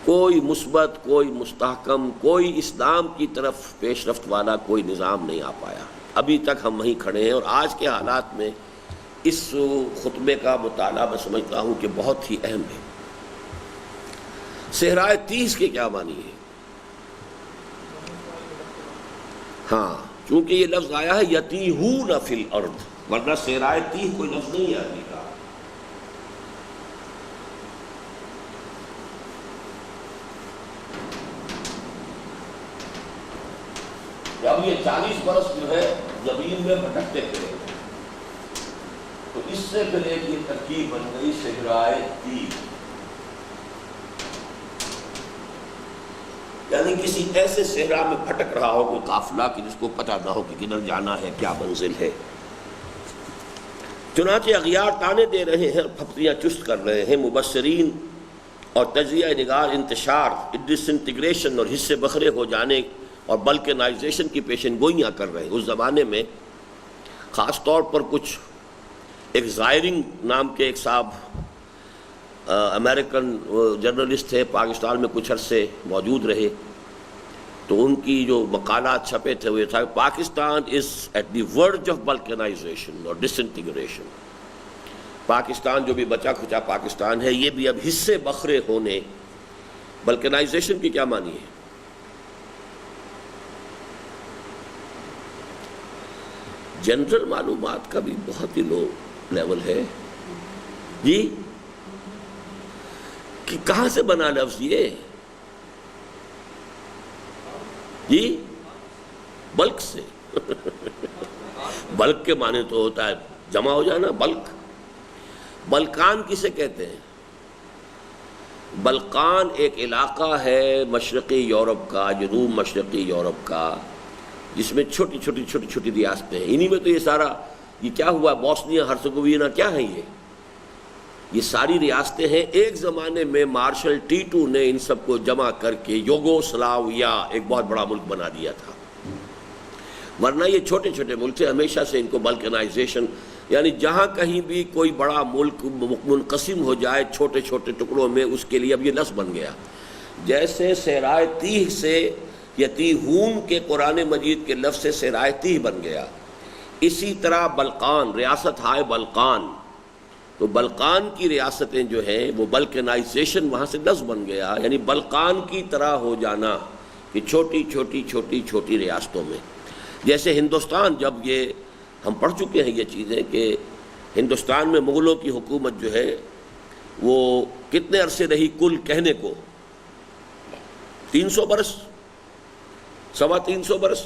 کوئی مثبت، کوئی مستحکم، کوئی اسلام کی طرف پیش رفت والا کوئی نظام نہیں آ پایا، ابھی تک ہم وہیں کھڑے ہیں۔ اور آج کے حالات میں اس خطبے کا مطالعہ میں سمجھتا ہوں کہ بہت ہی اہم ہے۔ صحرائے تیس کے کیا معنی ہے؟ ہاں، چونکہ یہ لفظ آیا ہے یتیہون فی الارض، ورنہ صحرائے تیہ کوئی لفظ نہیں ہے عربی کا۔ جب یہ 40 برس جو ہے زمین میں بھٹکتے تھے، تو اس سے پھر ایک یہ ترکیب بن گئی صحرائے تیہ، یعنی کسی ایسے صحرا میں بھٹک رہا ہو کوئی قافلہ کہ جس کو پتہ نہ ہو کہ کدھر جانا ہے، کیا منزل ہے۔ چنانچہ اغیار تانے دے رہے ہیں، پھپتیاں چست کر رہے ہیں، مبصرین اور تجزیہ نگار انتشار، ڈس انٹیگریشن اور حصے بکھرے ہو جانے اور بلکنائزیشن کی پیشن گوئیاں کر رہے ہیں۔ اس زمانے میں خاص طور پر کچھ ایک زائرنگ نام کے ایک صاحب امریکن جرنلسٹ تھے، پاکستان میں کچھ عرصے موجود رہے، تو ان کی جو مقالات چھپے تھے وہ یہ تھا کہ پاکستان از ایٹ دی ورج آف بلکنائزیشن اور ڈس انٹیگریشن، پاکستان جو بھی بچا کھچا پاکستان ہے یہ بھی اب حصے بکھرے ہونے۔ بلکنائزیشن کی کیا معنی ہے؟ جنرل معلومات کا بھی بہت ہی لو لیول ہے جی، کہ کہاں سے بنا لفظ یہ جی؟ بلک سے بلک کے معنی تو ہوتا ہے جمع ہو جانا، بلک۔ بلکان کسے کہتے ہیں؟ بلقان ایک علاقہ ہے مشرقی یورپ کا، جنوب مشرقی یورپ کا، جس میں چھوٹی چھوٹی ریاستیں ہیں۔ انہی میں تو یہ سارا یہ کیا ہوا، بوسنیا ہرسگووینا کیا ہے یہ ساری ریاستیں ہیں۔ ایک زمانے میں مارشل ٹیٹو نے ان سب کو جمع کر کے یوگوسلاویا ایک بہت بڑا ملک بنا دیا تھا، ورنہ یہ چھوٹے چھوٹے ملک تھے۔ ہمیشہ سے ان کو بلکنائزیشن، یعنی جہاں کہیں بھی کوئی بڑا ملک منقسم ہو جائے چھوٹے چھوٹے ٹکڑوں میں، اس کے لیے اب یہ لفظ بن گیا۔ جیسے صحرائے تیہ سے یتیہون کے قرآن مجید کے لفظ سے صحرائے تیہ بن گیا، اسی طرح بلقان، ریاست ہائے بلقان، تو بلقان کی ریاستیں جو ہیں وہ بلکنائزیشن وہاں سے لفظ بن گیا، یعنی بلقان کی طرح ہو جانا کہ چھوٹی ریاستوں میں۔ جیسے ہندوستان، جب یہ ہم پڑھ چکے ہیں یہ چیزیں کہ ہندوستان میں مغلوں کی حکومت جو ہے وہ کتنے عرصے رہی کل کہنے کو؟ 300 برس، 325 برس۔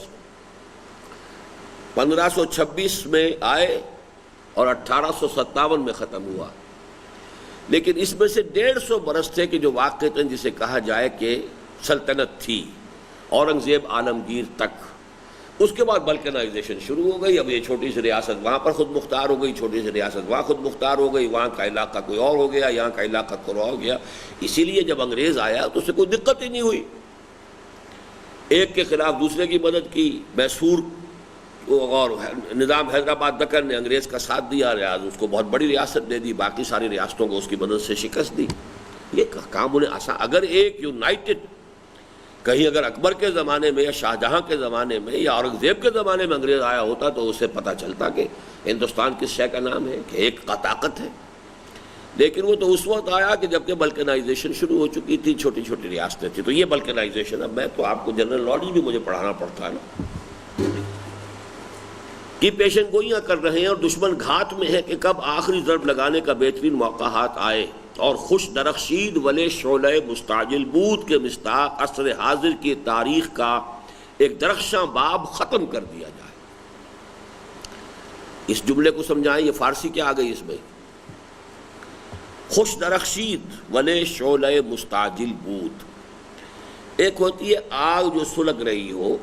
1526 میں آئے اور 1857 میں ختم ہوا۔ لیکن اس میں سے 150 برس تھے کہ جو واقعتاً جسے کہا جائے کہ سلطنت تھی اورنگزیب عالمگیر تک. اس کے بعد بلکنائزیشن شروع ہو گئی. اب یہ چھوٹی سی ریاست وہاں پر خود مختار ہو گئی، چھوٹی سی ریاست وہاں خود مختار ہو گئی، وہاں کا علاقہ کوئی اور ہو گیا، یہاں کا علاقہ کوئی اور ہو گیا. اسی لیے جب انگریز آیا تو اسے کوئی دقت ہی نہیں ہوئی، ایک کے خلاف دوسرے کی مدد کی. میسور اور نظام حیدرآباد دکن نے انگریز کا ساتھ دیا، اس کو بہت بڑی ریاست دے دی، باقی ساری ریاستوں کو اس کی مدد سے شکست دی. یہ کام انہیں آسان. اگر ایک یونائٹڈ کہیں اگر اکبر کے زمانے میں یا شاہ جہاں کے زمانے میں یا اورنگزیب کے زمانے میں انگریز آیا ہوتا تو اسے پتہ چلتا کہ ہندوستان کس شے کا نام ہے، کہ ایک کا طاقت ہے. لیکن وہ تو اس وقت آیا کہ جب کہ بلکنائزیشن شروع ہو چکی تھی، چھوٹی چھوٹی ریاستیں تھیں. تو یہ بلکنائزیشن، اب میں تو آپ کو جنرل نالج بھی مجھے پڑھانا پڑتا ہے نا، کی پیشن گوئیاں کر رہے ہیں اور دشمن گھات میں ہے کہ کب آخری ضرب لگانے کا بہترین موقع ہاتھ آئے اور خوش درخشید ولے شعلہ مستعجل بود کے مصداق عصر حاضر کی تاریخ کا ایک درخشاں باب ختم کر دیا جائے. اس جملے کو سمجھائیں، یہ فارسی کیا آ گئی اس میں؟ خوش درخشید ولے شعلہ مستعجل بود. ایک ہوتی ہے آگ جو سلگ رہی ہو،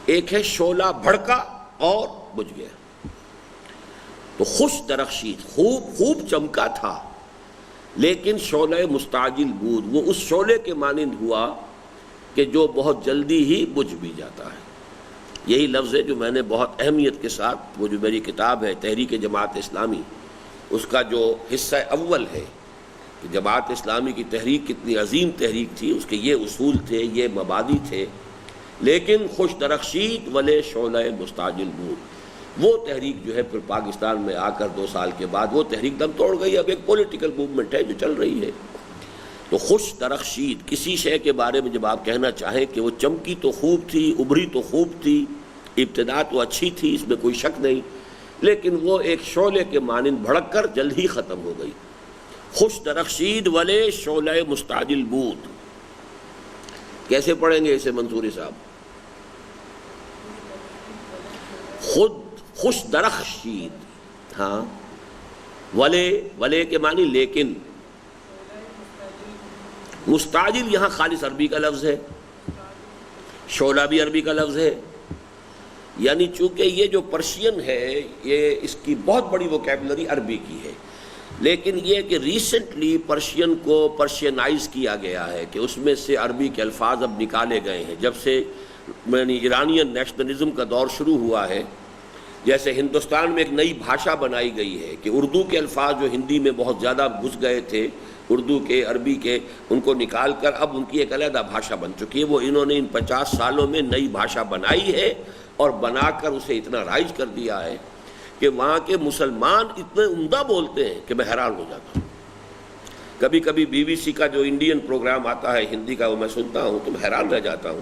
ایک ہے شعلہ بھڑکا اور بجھ گیا. تو خوش درخشید خوب چمکا تھا، لیکن شعلہ مستعجل بود وہ اس شعلے کے مانند ہوا کہ جو بہت جلدی ہی بجھ بھی جاتا ہے. یہی لفظ ہے جو میں نے بہت اہمیت کے ساتھ، وہ جو میری کتاب ہے تحریک جماعت اسلامی، اس کا جو حصہ اول ہے کہ جماعت اسلامی کی تحریک کتنی عظیم تحریک تھی، اس کے یہ اصول تھے، یہ مبادی تھے. لیکن خوش درخشید ولے شعلہ مستعجل بود، وہ تحریک جو ہے پھر پاکستان میں آ کر 2 سال کے بعد وہ تحریک دم توڑ گئی. اب ایک پولیٹیکل موومنٹ ہے جو چل رہی ہے. تو خوش درخشید کسی شے کے بارے میں جب آپ کہنا چاہیں کہ وہ چمکی تو خوب تھی، ابھری تو خوب تھی، ابتدا تو اچھی تھی، اس میں کوئی شک نہیں، لیکن وہ ایک شعلے کے مانند بھڑک کر جلد ہی ختم ہو گئی. خوش درخشید ولے شعلہ مستعجل بود. کیسے پڑھیں گے اسے منصوری صاحب؟ خود خوش درخشید، ہاں، ولے کے معنی لیکن. مستعجل یہاں خالص عربی کا لفظ ہے، شعلہ بھی عربی کا لفظ ہے. یعنی چونکہ یہ جو پرشین ہے یہ اس کی بہت بڑی ووکیبلری عربی کی ہے، لیکن یہ کہ ریسنٹلی پرشین کو پرشینائز کیا گیا ہے کہ اس میں سے عربی کے الفاظ اب نکالے گئے ہیں. جب سے ایرانین نیشنلزم کا دور شروع ہوا ہے، جیسے ہندوستان میں ایک نئی بھاشا بنائی گئی ہے کہ اردو کے الفاظ جو ہندی میں بہت زیادہ گھس گئے تھے، اردو کے، عربی کے، ان کو نکال کر اب ان کی ایک علیحدہ بھاشا بن چکی ہے. وہ انہوں نے ان 50 سالوں میں نئی بھاشا بنائی ہے اور بنا کر اسے اتنا رائج کر دیا ہے کہ وہاں کے مسلمان اتنے عمدہ بولتے ہیں کہ میں حیران ہو جاتا ہوں. کبھی کبھی BBC کا جو انڈین پروگرام آتا ہے ہندی کا، وہ میں سنتا ہوں تو میں حیران رہ جاتا ہوں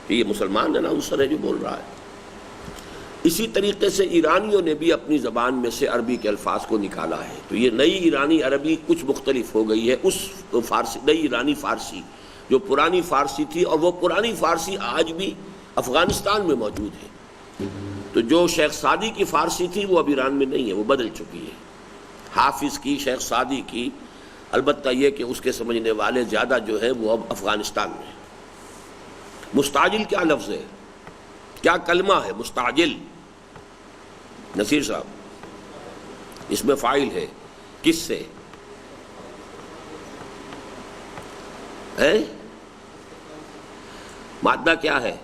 کہ یہ مسلمان اناؤنسر ہے جو بول رہا ہے. اسی طریقے سے ایرانیوں نے بھی اپنی زبان میں سے عربی کے الفاظ کو نکالا ہے. تو یہ نئی ایرانی عربی کچھ مختلف ہو گئی ہے اس فارسی، نئی ایرانی فارسی جو پرانی فارسی تھی، اور وہ پرانی فارسی آج بھی افغانستان میں موجود ہے. تو جو شیخ سعدی کی فارسی تھی وہ اب ایران میں نہیں ہے، وہ بدل چکی ہے. حافظ کی، شیخ سعدی کی، البتہ یہ کہ اس کے سمجھنے والے زیادہ جو ہیں وہ اب افغانستان میں ہیں. مستعجل کیا لفظ ہے، کیا کلمہ ہے مستعجل؟ نصیر صاحب اس میں فاعل ہے، کس سے ہے؟ مادہ کیا ہے؟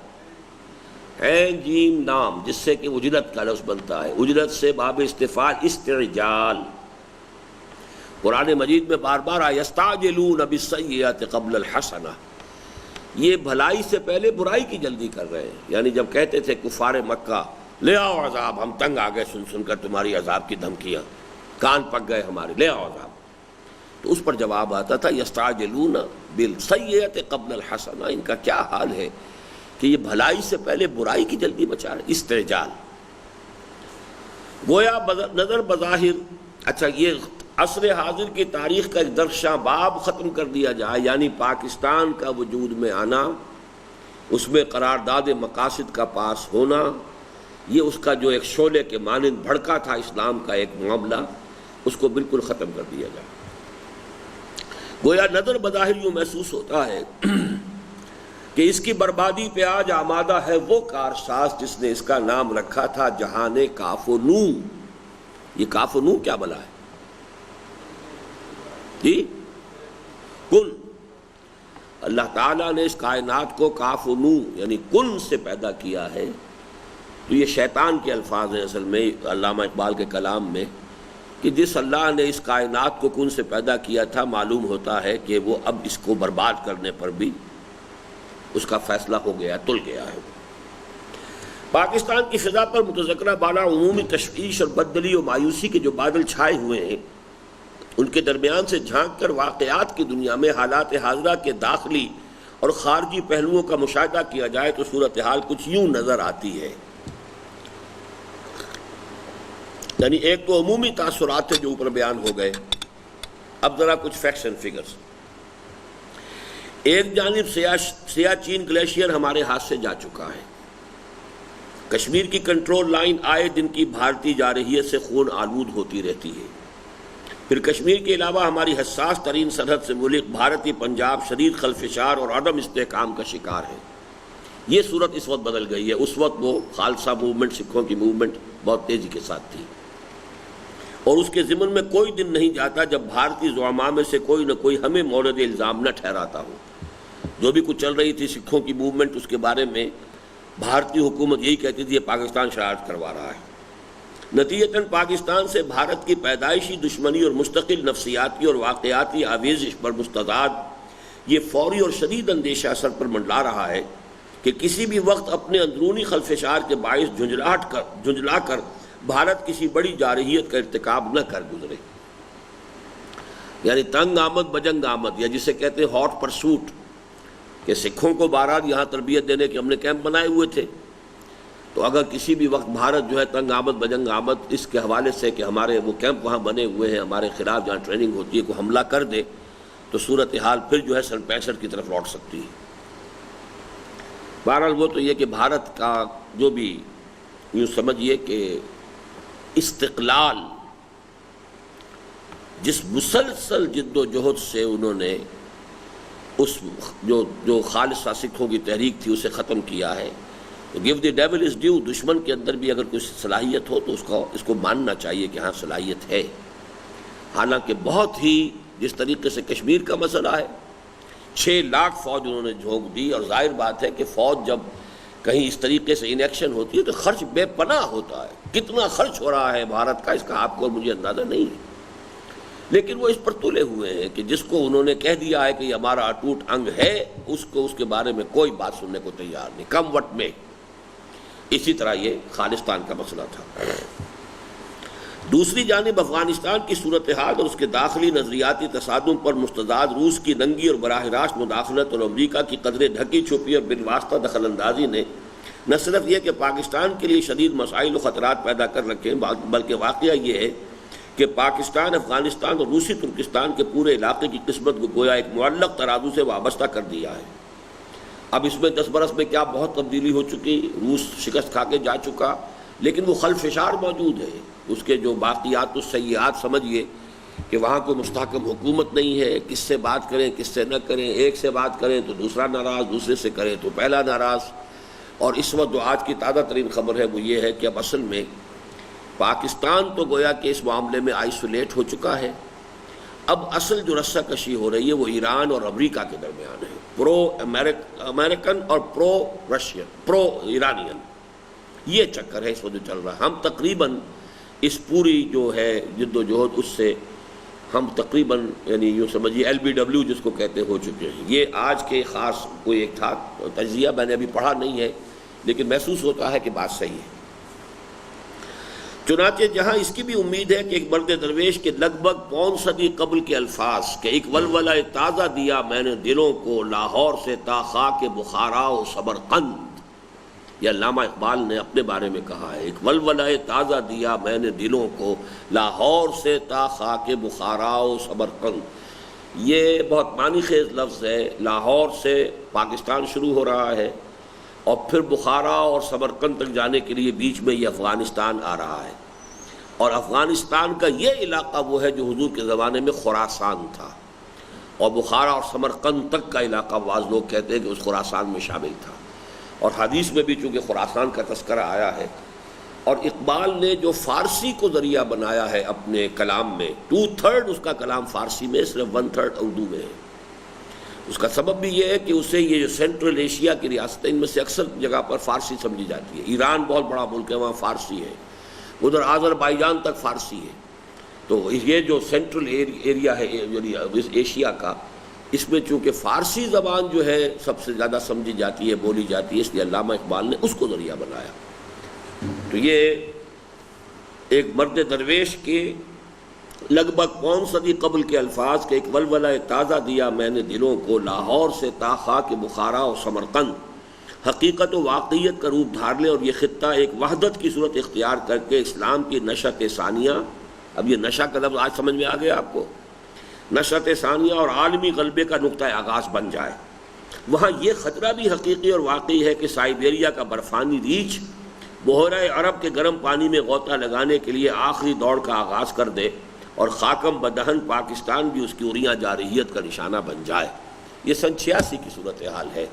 عین جیم نام، جس سے کہ اجرت کا لفظ بنتا ہے. اجرت سے باب استفعال استعجال. قرآن مجید میں بار بار آیا یستعجلون بالسیئۃ قبل الحسنہ، یہ بھلائی سے پہلے برائی کی جلدی کر رہے ہیں. یعنی جب کہتے تھے کفار مکہ لے آؤ عذاب، ہم تنگ آ گئے سن کر تمہاری عذاب کی دھمکیاں، کان پک گئے ہمارے، لے آؤ عذاب، تو اس پر جواب آتا تھا یستعجلون بالسیئۃ قبل الحسنہ. ان کا کیا حال ہے کہ یہ بھلائی سے پہلے برائی کی جلدی مچا رہے. استعجال گویا نظر بظاہر. اچھا، یہ عصر حاضر کی تاریخ کا ایک درخشاں باب ختم کر دیا جائے، یعنی پاکستان کا وجود میں آنا، اس میں قرارداد مقاصد کا پاس ہونا، یہ اس کا جو ایک شعلے کے مانند بھڑکا تھا اسلام کا ایک معاملہ، اس کو بالکل ختم کر دیا جائے۔ گویا نظر بظاہر یوں محسوس ہوتا ہے کہ اس کی بربادی پہ آج آمادہ ہے وہ کارساز جس نے اس کا نام رکھا تھا جہان کاف و نون۔ یہ کاف و نون کیا بلا ہے جی؟ کن۔ اللہ تعالیٰ نے اس کائنات کو کاف و نون یعنی کن سے پیدا کیا ہے۔ تو یہ شیطان کے الفاظ ہیں اصل میں علامہ اقبال کے کلام میں، کہ جس اللہ نے اس کائنات کو کن سے پیدا کیا تھا، معلوم ہوتا ہے کہ وہ اب اس کو برباد کرنے پر بھی اس کا فیصلہ ہو گیا، تل گیا ہے۔ پاکستان کی فضا پر متذکرہ بالا عمومی تشویش اور بددلی و مایوسی کے جو بادل چھائے ہوئے ہیں، ان کے درمیان سے جھانک کر واقعات کی دنیا میں حالات حاضرہ کے داخلی اور خارجی پہلوؤں کا مشاہدہ کیا جائے تو صورتحال کچھ یوں نظر آتی ہے۔ یعنی ایک تو عمومی تاثرات تھے جو اوپر بیان ہو گئے، اب ذرا کچھ فیکٹس اینڈ فگرز۔ ایک جانب سیاچین گلیشیئر ہمارے ہاتھ سے جا چکا ہے۔ کشمیر کی کنٹرول لائن آئے دن کی بھارتی جارحیت سے خون آلود ہوتی رہتی ہے۔ پھر کشمیر کے علاوہ ہماری حساس ترین سرحد سے ملک بھارتی پنجاب شدید خلفشار اور عدم استحکام کا شکار ہے۔ یہ صورت اس وقت بدل گئی ہے۔ اس وقت وہ خالصہ موومنٹ، سکھوں کی موومنٹ بہت تیزی کے ساتھ تھی، اور اس کے ضمن میں کوئی دن نہیں جاتا جب بھارتی زعماء میں سے کوئی نہ کوئی ہمیں مورد الزام نہ ٹھہراتا ہو۔ جو بھی کچھ چل رہی تھی سکھوں کی موومنٹ، اس کے بارے میں بھارتی حکومت یہی کہتی تھی یہ پاکستان شرارت کروا رہا ہے۔ نتیجتاً پاکستان سے بھارت کی پیدائشی دشمنی اور مستقل نفسیاتی اور واقعاتی آویزش پر مستعد یہ فوری اور شدید اندیشہ سر پر منڈلا رہا ہے کہ کسی بھی وقت اپنے اندرونی خلفشار کے باعث جھنجھلا کر بھارت کسی بڑی جارحیت کا ارتکاب نہ کر گزرے۔ یعنی تنگ آمد بجنگ آمد، یا جسے کہتے ہیں ہاٹ پرسوٹ، کہ سکھوں کو بہرحال یہاں تربیت دینے کے ہم نے کیمپ بنائے ہوئے تھے، تو اگر کسی بھی وقت بھارت جو ہے تنگ آمد بجنگ آمد اس کے حوالے سے کہ ہمارے وہ کیمپ وہاں بنے ہوئے ہیں ہمارے خلاف جہاں ٹریننگ ہوتی ہے، کو حملہ کر دے تو صورتحال پھر جو ہے سن 65 کی طرف لوٹ سکتی ہے۔ بہرحال وہ تو یہ کہ بھارت کا جو بھی یوں سمجھیے کہ استقلال جس مسلسل جد و جہد سے انہوں نے اس جو خالصہ سکھوں کی تحریک تھی اسے ختم کیا ہے، تو give the dual is due, دشمن کے اندر بھی اگر کوئی صلاحیت ہو تو اس کو ماننا چاہیے کہ ہاں صلاحیت ہے۔ حالانکہ بہت ہی جس طریقے سے کشمیر کا مسئلہ ہے، 6 لاکھ فوج انہوں نے جھونک دی، اور ظاہر بات ہے کہ فوج جب کہیں اس طریقے سے ان ایکشن ہوتی ہے تو خرچ بے پناہ ہوتا ہے۔ کتنا خرچ ہو رہا ہے بھارت کا اس کا آپ کو اور مجھے اندازہ نہیں ہے، لیکن وہ اس پر تلے ہوئے ہیں کہ جس کو انہوں نے کہہ دیا ہے کہ یہ ہمارا اٹوٹ انگ ہے، اس کو اس کے بارے میں کوئی بات سننے کو تیار نہیں، کم وٹ میں۔ اسی طرح یہ خالصتان کا مسئلہ تھا۔ دوسری جانب افغانستان کی صورتحال اور اس کے داخلی نظریاتی تصادم پر مستعد روس کی ننگی اور براہ راست مداخلت اور امریکہ کی قدرے ڈھکی چھپی اور بالواسطہ دخل اندازی نے نہ صرف یہ کہ پاکستان کے لیے شدید مسائل و خطرات پیدا کر رکھے ہیں، بلکہ واقعہ یہ ہے کہ پاکستان، افغانستان اور روسی ترکستان کے پورے علاقے کی قسمت کو گویا ایک معلق ترازو سے وابستہ کر دیا ہے۔ اب اس میں 10 برس میں کیا بہت تبدیلی ہو چکی، روس شکست کھا کے جا چکا، لیکن وہ خلفشار موجود ہے، اس کے جو باقیات و سیئات سمجھیے کہ وہاں کوئی مستحکم حکومت نہیں ہے، کس سے بات کریں کس سے نہ کریں، ایک سے بات کریں تو دوسرا ناراض، دوسرے سے کریں تو پہلا ناراض۔ اور اس وقت جو آج کی تازہ ترین خبر ہے وہ یہ ہے کہ اب اصل میں پاکستان تو گویا کہ اس معاملے میں آئسولیٹ ہو چکا ہے، اب اصل جو رسہ کشی ہو رہی ہے وہ ایران اور امریکہ کے درمیان ہے، پرو امریکن اور پرو رشین، پرو ایرانین، یہ چکر ہے اس وقت جو چل رہا ہے۔ ہم تقریباً اس پوری جو ہے جد و جہد اس سے ہم تقریباً یعنی یوں سمجھیے LBW جس کو کہتے ہو چکے ہیں۔ یہ آج کے خاص کوئی ایک تھا تجزیہ، میں نے ابھی پڑھا نہیں ہے لیکن محسوس ہوتا ہے کہ بات صحیح ہے۔ چنانچہ جہاں اس کی بھی امید ہے کہ ایک مرد درویش کے لگ بھگ 5 صدی قبل کے الفاظ کہ ایک ولولہ تازہ دیا میں نے دلوں کو لاہور سے تا خاک بخارا و سمرقند، یہ علامہ اقبال نے اپنے بارے میں کہا ہے، ایک ولولہ تازہ دیا میں نے دلوں کو لاہور سے تا خاک بخارا و سمرقند۔ یہ بہت معنی خیز لفظ ہے، لاہور سے پاکستان شروع ہو رہا ہے اور پھر بخارا اور سمرقند تک جانے کے لیے بیچ میں یہ افغانستان آ رہا ہے، اور افغانستان کا یہ علاقہ وہ ہے جو حضور کے زمانے میں خراسان تھا، اور بخارا اور سمرقند تک کا علاقہ بعض لوگ کہتے ہیں کہ اس خراسان میں شامل تھا۔ اور حدیث میں بھی چونکہ خراسان کا تذکرہ آیا ہے، اور اقبال نے جو فارسی کو ذریعہ بنایا ہے اپنے کلام میں، 2/3 اس کا کلام فارسی میں، صرف 1/3 اردو میں ہے۔ اس کا سبب بھی یہ ہے کہ اسے یہ جو سینٹرل ایشیا کی ریاستیں ان میں سے اکثر جگہ پر فارسی سمجھی جاتی ہے۔ ایران بہت بڑا ملک ہے، وہاں فارسی ہے، ادھر آذربائیجان تک فارسی ہے، تو یہ جو سینٹرل ایریا ہے ایشیا کا، اس میں چونکہ فارسی زبان جو ہے سب سے زیادہ سمجھی جاتی ہے، بولی جاتی ہے، اس لیے علامہ اقبال نے اس کو ذریعہ بنایا۔ تو یہ ایک مرد درویش کے لگ بھگ 5 صدی قبل کے الفاظ کے ایک ولولہ تازہ دیا میں نے دلوں کو، لاہور سے تا خاک بخارا اور سمرقند، حقیقت و واقعیت کا روپ دھار لے، اور یہ خطہ ایک وحدت کی صورت اختیار کر کے اسلام کی نشأت ثانیہ، اب یہ نشہ کا لفظ آج سمجھ میں آ گیا آپ کو، نشأت ثانیہ اور عالمی غلبے کا نقطہ آغاز بن جائے۔ وہاں یہ خطرہ بھی حقیقی اور واقعی ہے کہ سائبیریا کا برفانی ریچھ بحیرہ عرب کے گرم پانی میں غوطہ لگانے کے لیے آخری دوڑ کا آغاز کر دے، اور خاکم بدہن پاکستان بھی اس کی عریاں جارحیت کا نشانہ بن جائے۔ یہ سن 86 کی صورتحال ہے۔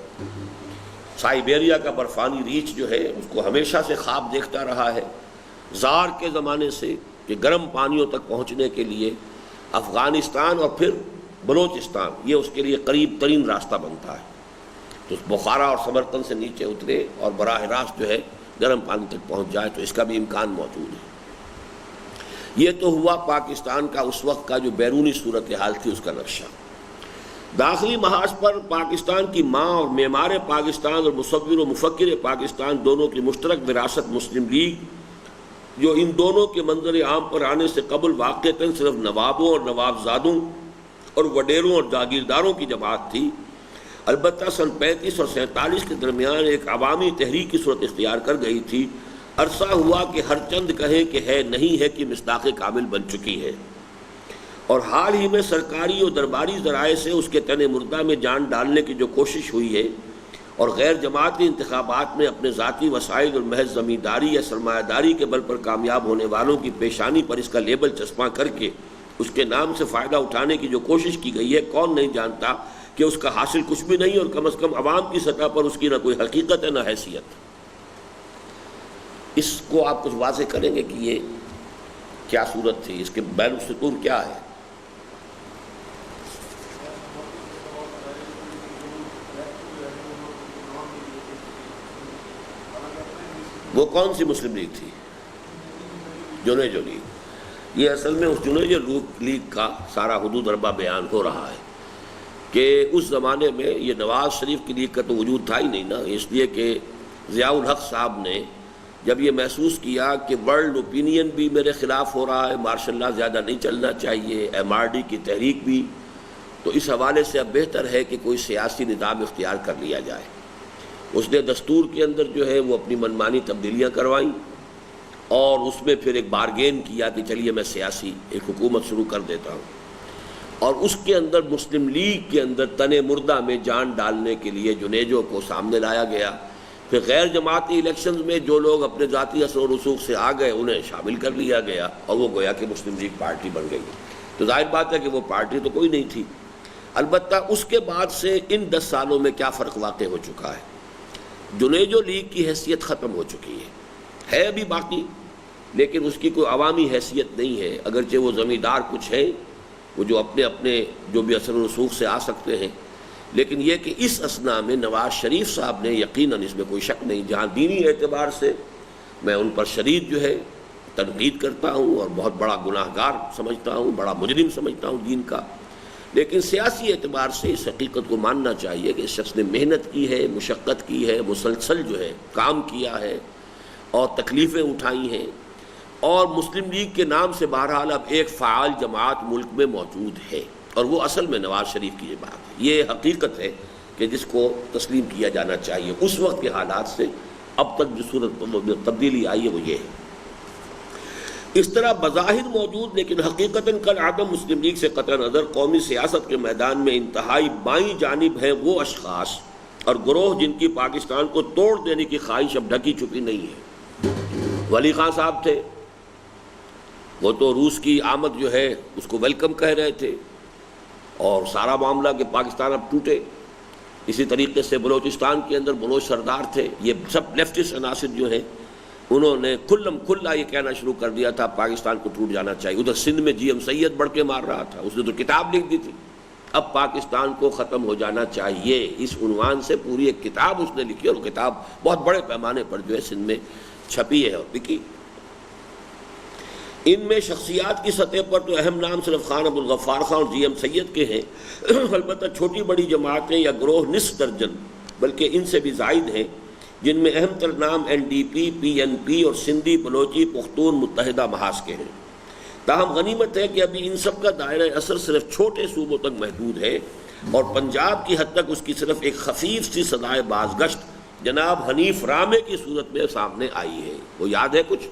سائبیریا کا برفانی ریچھ جو ہے اس کو ہمیشہ سے خواب دیکھتا رہا ہے، زار کے زمانے سے، کہ گرم پانیوں تک پہنچنے کے لیے افغانستان اور پھر بلوچستان یہ اس کے لیے قریب ترین راستہ بنتا ہے، تو اس بخارا اور سمرقند سے نیچے اترے اور براہ راست جو ہے گرم پانی تک پہنچ جائے، تو اس کا بھی امکان موجود ہے۔ یہ تو ہوا پاکستان کا اس وقت کا جو بیرونی صورتحال تھی اس کا نقشہ۔ داخلی محاذ پر پاکستان کی ماں اور معمار پاکستان اور مصور و مفکر پاکستان دونوں کی مشترک وراثت مسلم لیگ، جو ان دونوں کے منظر عام پر آنے سے قبل واقعتاً صرف نوابوں اور نوابزادوں اور وڈیروں اور جاگیرداروں کی جماعت تھی، البتہ سن 35 اور 47 کے درمیان ایک عوامی تحریک کی صورت اختیار کر گئی تھی۔ عرصہ ہوا کہ ہر چند کہیں کہ ہے نہیں ہے کہ مصداق کامل بن چکی ہے، اور حال ہی میں سرکاری اور درباری ذرائع سے اس کے تن مردہ میں جان ڈالنے کی جو کوشش ہوئی ہے، اور غیر جماعتی انتخابات میں اپنے ذاتی وسائل اور محض زمینداری یا سرمایہ داری کے بل پر کامیاب ہونے والوں کی پیشانی پر اس کا لیبل چسپاں کر کے اس کے نام سے فائدہ اٹھانے کی جو کوشش کی گئی ہے، کون نہیں جانتا کہ اس کا حاصل کچھ بھی نہیں، اور کم از کم عوام کی سطح پر اس کی نہ کوئی حقیقت ہے نہ حیثیت۔ اس کو آپ کچھ واضح کریں گے کہ یہ کیا صورت تھی، اس کے بین السطور کیا ہے؟ وہ کون سی مسلم لیگ تھی؟ جنیجو لیگ۔ یہ اصل میں اس جنیجو لیگ کا سارا حدود اربا بیان ہو رہا ہے کہ اس زمانے میں یہ نواز شریف کی لیگ کا تو وجود تھا ہی نہیں نا، اس لیے کہ ضیاء الحق صاحب نے جب یہ محسوس کیا کہ ورلڈ اوپینین بھی میرے خلاف ہو رہا ہے، مارشل لا زیادہ نہیں چلنا چاہیے، MRD کی تحریک بھی، تو اس حوالے سے اب بہتر ہے کہ کوئی سیاسی نظام اختیار کر لیا جائے۔ اس نے دستور کے اندر جو ہے وہ اپنی منمانی تبدیلیاں کروائیں، اور اس میں پھر ایک بارگین کیا کہ چلیے میں سیاسی ایک حکومت شروع کر دیتا ہوں، اور اس کے اندر مسلم لیگ کے اندر تن مردہ میں جان ڈالنے کے لیے جنیجو کو سامنے لایا گیا۔ پھر غیر جماعتی الیکشنز میں جو لوگ اپنے ذاتی اثر و رسوخ سے آ گئے انہیں شامل کر لیا گیا، اور وہ گویا کہ مسلم لیگ پارٹی بن گئی۔ تو ظاہر بات ہے کہ وہ پارٹی تو کوئی نہیں تھی۔ البتہ اس کے بعد سے ان 10 سالوں میں کیا فرق واقع ہو چکا ہے، جنیجو لیگ کی حیثیت ختم ہو چکی ہے ابھی باقی، لیکن اس کی کوئی عوامی حیثیت نہیں ہے، اگرچہ وہ زمیندار کچھ ہیں وہ جو اپنے جو بھی اثر و رسوخ سے آ سکتے ہیں، لیکن یہ کہ اس اثنا میں نواز شریف صاحب نے یقیناً، اس میں کوئی شک نہیں، جہاں دینی اعتبار سے میں ان پر شدید جو ہے تنقید کرتا ہوں اور بہت بڑا گناہ گار سمجھتا ہوں، بڑا مجرم سمجھتا ہوں دین کا، لیکن سیاسی اعتبار سے اس حقیقت کو ماننا چاہیے کہ اس شخص نے محنت کی ہے، مشقت کی ہے، مسلسل جو ہے کام کیا ہے اور تکلیفیں اٹھائی ہیں، اور مسلم لیگ کے نام سے بہرحال اب ایک فعال جماعت ملک میں موجود ہے، اور وہ اصل میں نواز شریف کی یہ بات ہے، یہ حقیقت ہے کہ جس کو تسلیم کیا جانا چاہیے۔ اس وقت کے حالات سے اب تک جو صورت تبدیلی آئی ہے وہ یہ ہے۔ اس طرح بظاہر موجود لیکن حقیقتاً کل عدم مسلم لیگ سے قطع نظر قومی سیاست کے میدان میں انتہائی بائیں جانب ہیں وہ اشخاص اور گروہ جن کی پاکستان کو توڑ دینے کی خواہش اب ڈھکی چھپی نہیں ہے۔ ولی خان صاحب تھے، وہ تو روس کی آمد جو ہے اس کو ویلکم کہہ رہے تھے، اور سارا معاملہ کہ پاکستان اب ٹوٹے۔ اسی طریقے سے بلوچستان کے اندر بلوچ سردار تھے، یہ سب لیفٹسٹ عناصر جو ہیں انہوں نے کھلم کھلا یہ کہنا شروع کر دیا تھا پاکستان کو ٹوٹ جانا چاہیے۔ ادھر سندھ میں جی ایم سید بڑھ کے مار رہا تھا، اس نے تو کتاب لکھ دی تھی اب پاکستان کو ختم ہو جانا چاہیے، اس عنوان سے پوری ایک کتاب اس نے لکھی، اور کتاب بہت بڑے پیمانے پر جو ہے سندھ میں چھپی ہے اور بکی۔ ان میں شخصیات کی سطح پر تو اہم نام صرف خان ابوالغفار خان اور جی ایم سید کے ہیں، البتہ چھوٹی بڑی جماعتیں یا گروہ نصف درجن بلکہ ان سے بھی زائد ہیں، جن میں اہم تر نام این ڈی پی، پی این پی اور سندھی بلوچی پختون متحدہ محاذ کے ہیں۔ تاہم غنیمت ہے کہ ابھی ان سب کا دائرہ اثر صرف چھوٹے صوبوں تک محدود ہے، اور پنجاب کی حد تک اس کی صرف ایک خفیف سی صدائے بازگشت جناب حنیف رامے کی صورت میں سامنے آئی ہے۔ وہ یاد ہے کچھ؟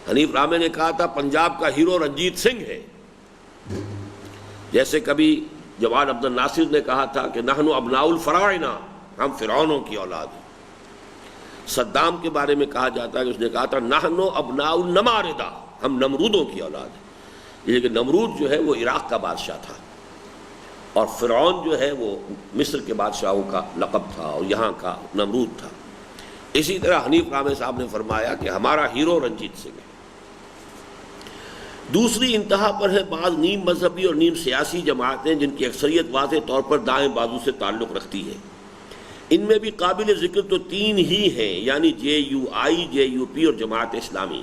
حنیف رامے نے کہا تھا پنجاب کا ہیرو رنجیت سنگھ ہے، جیسے کبھی جوان عبد الناصر نے کہا تھا کہ نحن ابناء الفراعنہ، ہم فرعونوں کی اولاد ہیں۔ صدام کے بارے میں کہا جاتا ہے کہ اس نے کہا تھا نحن ابناء النماردہ، ہم نمرودوں کی اولاد ہیں۔ یہ کہ نمرود جو ہے وہ عراق کا بادشاہ تھا، اور فرعون جو ہے وہ مصر کے بادشاہوں کا لقب تھا، اور یہاں کا نمرود تھا۔ اسی طرح حنیف رامے صاحب نے فرمایا کہ ہمارا ہیرو رنجیت سنگھ ہے۔ دوسری انتہا پر ہے بعض نیم مذہبی اور نیم سیاسی جماعتیں جن کی اکثریت واضح طور پر دائیں بازو سے تعلق رکھتی ہے۔ ان میں بھی قابل ذکر تو تین ہی ہیں، یعنی جے you I, J U P اور جماعت اسلامی۔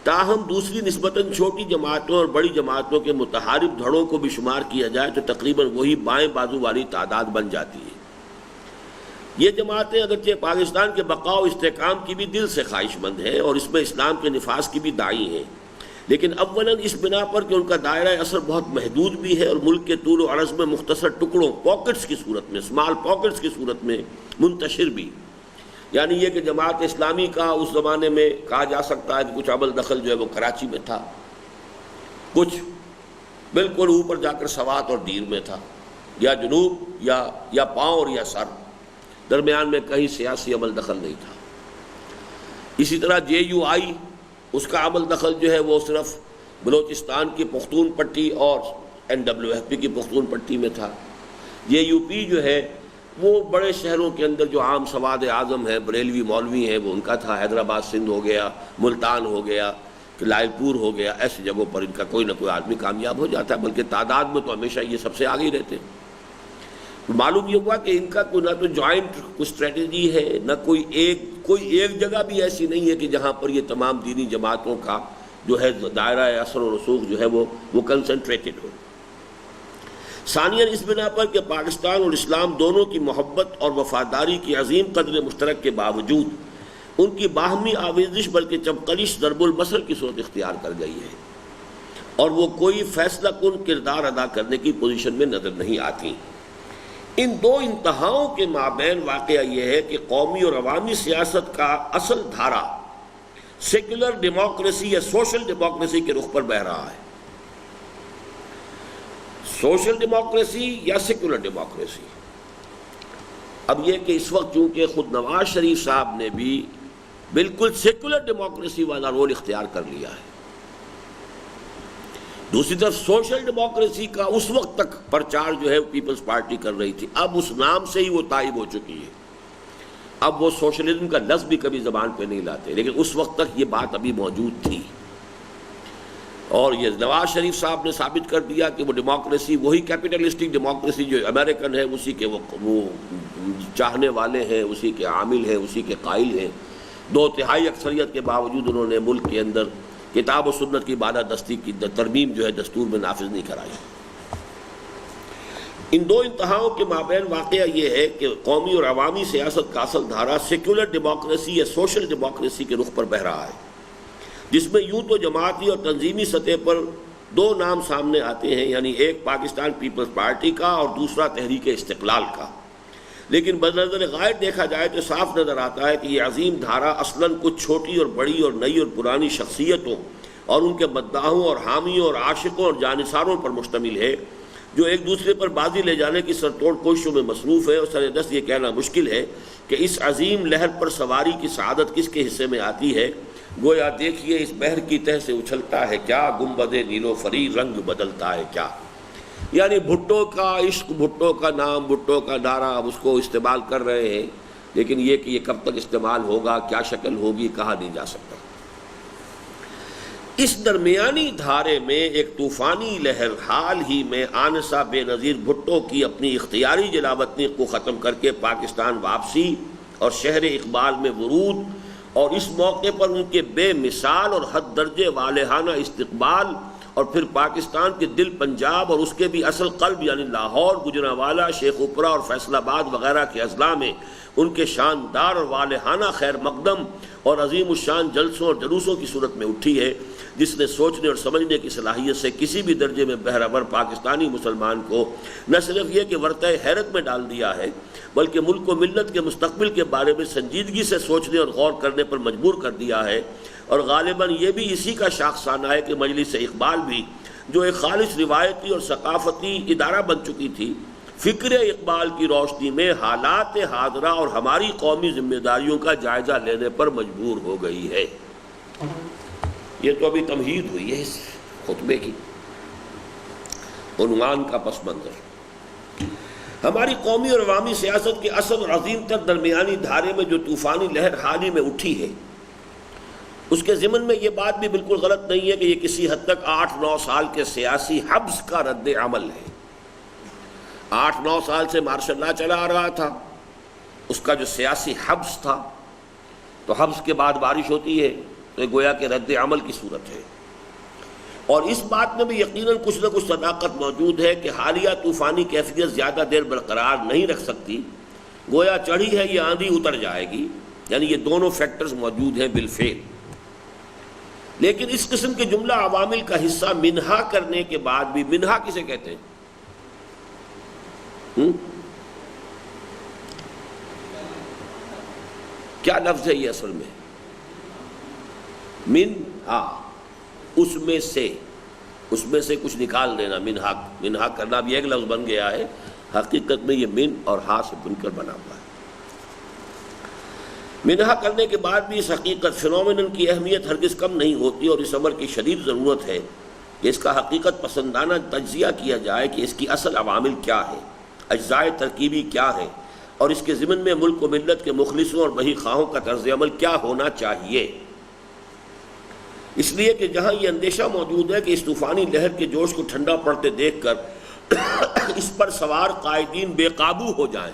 تاہم دوسری نسبتاً چھوٹی جماعتوں اور بڑی جماعتوں کے متحارب دھڑوں کو بھی شمار کیا جائے تو تقریباً وہی بائیں بازو والی تعداد بن جاتی ہے۔ یہ جماعتیں اگرچہ پاکستان کے بقا و استحکام کی بھی دل سے خواہش مند ہیں اور اس میں اسلام کے نفاذ کی بھی داعی ہیں، لیکن اولاً اس بنا پر کہ ان کا دائرہ اثر بہت محدود بھی ہے اور ملک کے طول و عرض میں مختصر ٹکڑوں، پاکٹس کی صورت میں، اسمال پاکٹس کی صورت میں منتشر بھی۔ یعنی یہ کہ جماعت اسلامی کا اس زمانے میں کہا جا سکتا ہے کہ کچھ عمل دخل جو ہے وہ کراچی میں تھا، کچھ بالکل اوپر جا کر سوات اور دیر میں تھا، یا جنوب یا پاؤں اور یا سر، درمیان میں کہیں سیاسی عمل دخل نہیں تھا۔ اسی طرح جے یو آئی، اس کا عمل دخل جو ہے وہ صرف بلوچستان کی پختون پٹی اور این ڈبلیو ایف پی کی پختون پٹی میں تھا۔ جے یو پی جو ہے وہ بڑے شہروں کے اندر جو عام سواد اعظم ہے، بریلوی مولوی ہیں، وہ ان کا تھا۔ حیدرآباد سندھ ہو گیا، ملتان ہو گیا، لائل پور ہو گیا، ایسی جگہوں پر ان کا کوئی نہ کوئی آدمی کامیاب ہو جاتا ہے، بلکہ تعداد میں تو ہمیشہ یہ سب سے آگے ہی رہتے ہیں۔ معلوم یہ ہوا کہ ان کا کوئی نہ تو جوائنٹ کوئی اسٹریٹجی ہے، نہ کوئی ایک جگہ بھی ایسی نہیں ہے کہ جہاں پر یہ تمام دینی جماعتوں کا جو ہے دائرہ اثر و رسوخ جو ہے وہ کنسنٹریٹڈ ہو۔ ثانیاً اس بنا پر کہ پاکستان اور اسلام دونوں کی محبت اور وفاداری کی عظیم قدر مشترک کے باوجود ان کی باہمی آویزش بلکہ چمکلش ضرب المثل کی صورت اختیار کر گئی ہے، اور وہ کوئی فیصلہ کن کردار ادا کرنے کی پوزیشن میں نظر نہیں آتی۔ ان دو انتہاؤں کے مابین واقعہ یہ ہے کہ قومی اور عوامی سیاست کا اصل دھارا سیکولر ڈیموکریسی یا سوشل ڈیموکریسی کے رخ پر بہہ رہا ہے۔ سوشل ڈیموکریسی یا سیکولر ڈیموکریسی۔ اب یہ کہ اس وقت چونکہ خود نواز شریف صاحب نے بھی بالکل سیکولر ڈیموکریسی والا رول اختیار کر لیا ہے، دوسری طرف سوشل ڈیموکریسی کا اس وقت تک پرچار جو ہے پیپلز پارٹی کر رہی تھی، اب اس نام سے ہی وہ تائب ہو چکی ہے۔ اب وہ سوشلزم کا لفظ بھی کبھی زبان پہ نہیں لاتے، لیکن اس وقت تک یہ بات ابھی موجود تھی، اور یہ نواز شریف صاحب نے ثابت کر دیا کہ وہ ڈیموکریسی وہی کیپٹلسٹک ڈیموکریسی جو امریکن ہے اسی کے وہ چاہنے والے ہیں، اسی کے عامل ہیں، اسی کے قائل ہیں۔ 2/3 اکثریت کے باوجود انہوں نے ملک کے اندر کتاب و سنت کی بالادستی کی ترمیم جو ہے دستور میں نافذ نہیں کرائی۔ ان دو انتہاؤں کے مابین واقعہ یہ ہے کہ قومی اور عوامی سیاست کا اصل دھارا سیکولر ڈیموکریسی یا سوشل ڈیموکریسی کے رخ پر بہہ رہا ہے، جس میں یوں تو جماعتی اور تنظیمی سطح پر دو نام سامنے آتے ہیں، یعنی ایک پاکستان پیپلز پارٹی کا اور دوسرا تحریک استقلال کا، لیکن بنظر غائب دیکھا جائے تو صاف نظر آتا ہے کہ یہ عظیم دھارا اصلاً کچھ چھوٹی اور بڑی اور نئی اور پرانی شخصیتوں اور ان کے مداحوں اور حامیوں اور عاشقوں اور جانثاروں پر مشتمل ہے، جو ایک دوسرے پر بازی لے جانے کی سرتوڑ کوششوں میں مصروف ہے، اور سردست یہ کہنا مشکل ہے کہ اس عظیم لہر پر سواری کی سعادت کس کے حصے میں آتی ہے، گویا دیکھیے اس بحر کی تہ سے اچھلتا ہے کیا، گنبد نیلوفری رنگ بدلتا ہے کیا. یعنی بھٹو کا عشق، بھٹو کا نام، بھٹو کا نعرہ اب اس کو استعمال کر رہے ہیں، لیکن یہ کہ یہ کب تک استعمال ہوگا، کیا شکل ہوگی، کہا نہیں جا سکتا. اس درمیانی دھارے میں ایک طوفانی لہر حال ہی میں آنسہ بے نظیر بھٹو کی اپنی اختیاری جلاوطنی کو ختم کر کے پاکستان واپسی اور شہر اقبال میں ورود، اور اس موقع پر ان کے بے مثال اور حد درجے والہانہ استقبال، اور پھر پاکستان کے دل پنجاب اور اس کے بھی اصل قلب یعنی لاہور، گجرانوالہ، شیخ اپرا اور فیصل آباد وغیرہ کے اضلاع میں ان کے شاندار اور والہانہ خیر مقدم اور عظیم الشان جلسوں اور جلوسوں کی صورت میں اٹھی ہے، جس نے سوچنے اور سمجھنے کی صلاحیت سے کسی بھی درجے میں بہرور پاکستانی مسلمان کو نہ صرف یہ کہ ورطۂ حیرت میں ڈال دیا ہے، بلکہ ملک و ملت کے مستقبل کے بارے میں سنجیدگی سے سوچنے اور غور کرنے پر مجبور کر دیا ہے. اور غالباً یہ بھی اسی کا شاخسانہ ہے کہ مجلس اقبال بھی جو ایک خالص روایتی اور ثقافتی ادارہ بن چکی تھی، فکر اقبال کی روشنی میں حالات حاضرہ اور ہماری قومی ذمہ داریوں کا جائزہ لینے پر مجبور ہو گئی ہے. یہ تو ابھی تمہید ہوئی ہے اس خطبے کی، عنوان کا پس منظر. ہماری قومی اور عوامی سیاست کے اصل اور عظیم تر درمیانی دھارے میں جو طوفانی لہر حال ہی میں اٹھی ہے، اس کے ضمن میں یہ بات بھی بالکل غلط نہیں ہے کہ یہ کسی حد تک 8-9 سال کے سیاسی حبس کا رد عمل ہے. 8-9 سال سے مارشل لا چلا آ رہا تھا، اس کا جو سیاسی حبس تھا، تو حبس کے بعد بارش ہوتی ہے تو یہ گویا کہ رد عمل کی صورت ہے. اور اس بات میں بھی یقیناً کچھ نہ کچھ صداقت موجود ہے کہ حالیہ طوفانی کیفیت زیادہ دیر برقرار نہیں رکھ سکتی. گویا چڑھی ہے یہ آندھی اتر جائے گی، یعنی یہ دونوں فیکٹرز موجود ہیں بالفعل. لیکن اس قسم کے جملہ عوامل کا حصہ منہا کرنے کے بعد بھی، منہا کسے کہتے ہیں؟ کیا لفظ ہے یہ اصل میں؟ منہا، اس میں سے کچھ نکال دینا. منہا کرنا بھی ایک لفظ بن گیا ہے، حقیقت میں یہ من اور ہا سے بن کر بنا ہوا ہے. منہا کرنے کے بعد بھی اس حقیقت فنومینن کی اہمیت ہرگز کم نہیں ہوتی، اور اس امر کی شدید ضرورت ہے کہ اس کا حقیقت پسندانہ تجزیہ کیا جائے کہ اس کی اصل عوامل کیا ہے، اجزاء ترکیبی کیا ہیں، اور اس کے ضمن میں ملک و ملت کے مخلصوں اور بہی خواہوں کا طرز عمل کیا ہونا چاہیے. اس لیے کہ جہاں یہ اندیشہ موجود ہے کہ اس طوفانی لہر کے جوش کو ٹھنڈا پڑتے دیکھ کر اس پر سوار قائدین بے قابو ہو جائیں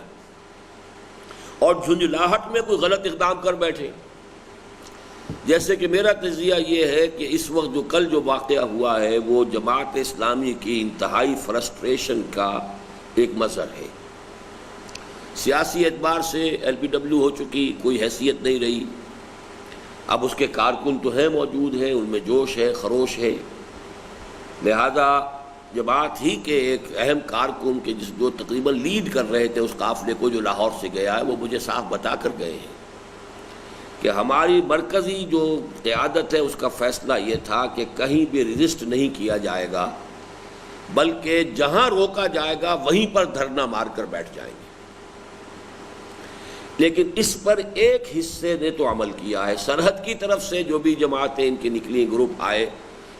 اور جھنجھلاہٹ میں کوئی غلط اقدام کر بیٹھے. جیسے کہ میرا تجزیہ یہ ہے کہ اس وقت کل جو واقعہ ہوا ہے وہ جماعت اسلامی کی انتہائی فرسٹریشن کا ایک مظہر ہے. سیاسی اعتبار سے ایل پی ڈبلیو ہو چکی، کوئی حیثیت نہیں رہی. اب اس کے کارکن تو ہیں، موجود ہیں، ان میں جوش ہے، خروش ہے. لہذا جماعت ہی کے ایک اہم کارکن کے جو تقریباً لیڈ کر رہے تھے اس قافلے کو جو لاہور سے گیا ہے، وہ مجھے صاف بتا کر گئے ہیں کہ ہماری مرکزی جو قیادت ہے اس کا فیصلہ یہ تھا کہ کہیں بھی ریزسٹ نہیں کیا جائے گا، بلکہ جہاں روکا جائے گا وہیں پر دھرنا مار کر بیٹھ جائیں گے. لیکن اس پر ایک حصے نے تو عمل کیا ہے. سرحد کی طرف سے جو بھی جماعتیں ان کی نکلی، گروپ آئے،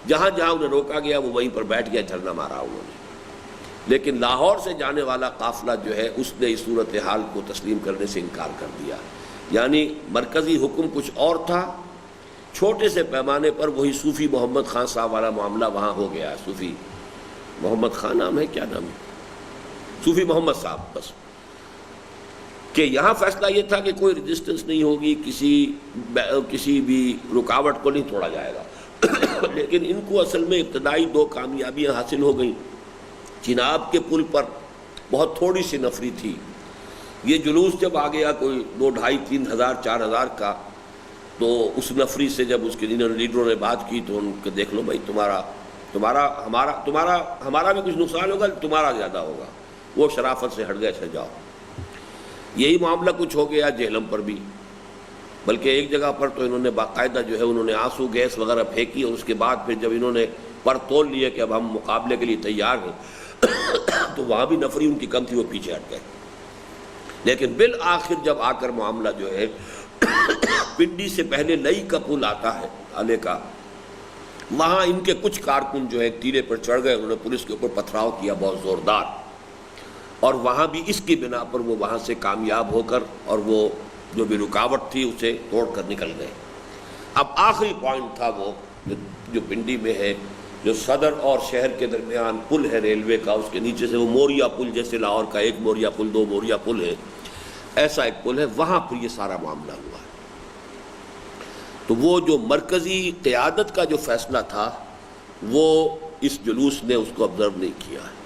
جہاں جہاں انہیں روکا گیا وہ وہیں پر بیٹھ گیا، دھرنا مارا انہوں نے. لیکن لاہور سے جانے والا قافلہ جو ہے اس نے اس صورتحال کو تسلیم کرنے سے انکار کر دیا. یعنی مرکزی حکم کچھ اور تھا، چھوٹے سے پیمانے پر وہی صوفی محمد خان صاحب والا معاملہ وہاں ہو گیا ہے. صوفی محمد خان نام ہے، کیا نام ہے؟ صوفی محمد صاحب. بس کہ یہاں فیصلہ یہ تھا کہ کوئی ریزسٹنس نہیں ہوگی، کسی بھی رکاوٹ کو نہیں توڑا جائے گا. لیکن ان کو اصل میں ابتدائی 2 کامیابیاں حاصل ہو گئیں. چناب کے پل پر بہت تھوڑی سی نفری تھی. یہ جلوس جب آ گیا کوئی 2، 2.5، 3 ہزار 4 ہزار کا، تو اس نفری سے جب اس کے لیڈروں نے بات کی تو ان کو دیکھ لو بھائی، ہمارا بھی کچھ نقصان ہوگا، تمہارا زیادہ ہوگا. وہ شرافت سے ہٹ گئے، چل جاؤ. یہی معاملہ کچھ ہو گیا جہلم پر بھی، بلکہ ایک جگہ پر تو انہوں نے باقاعدہ جو ہے انہوں نے آنسو گیس وغیرہ پھینکی، اور اس کے بعد پھر جب انہوں نے پر تول لیا کہ اب ہم مقابلے کے لیے تیار ہیں تو وہاں بھی نفری ان کی کم تھی، وہ پیچھے ہٹ گئے. لیکن بالآخر جب آ کر معاملہ جو ہے پنڈی سے پہلے لئی کا پل آتا ہے آلے کا، وہاں ان کے کچھ کارکن جو ہے ٹیلے پر چڑھ گئے، انہوں نے پولیس کے اوپر پتھراؤ کیا بہت زوردار، اور وہاں بھی اس کی بنا پر وہ وہاں سے کامیاب ہو کر اور وہ جو بھی رکاوٹ تھی اسے توڑ کر نکل گئے۔ اب آخری پوائنٹ تھا وہ جو پنڈی میں ہے، جو صدر اور شہر کے درمیان پل ہے ریلوے کا، اس کے نیچے سے وہ موریا پل، جیسے لاہور کا ایک موریا پل، دو موریا پل ہے، ایسا ایک پل ہے، وہاں پر یہ سارا معاملہ ہوا ہے۔ تو وہ جو مرکزی قیادت کا جو فیصلہ تھا وہ اس جلوس نے اس کو آبزرو نہیں کیا ہے،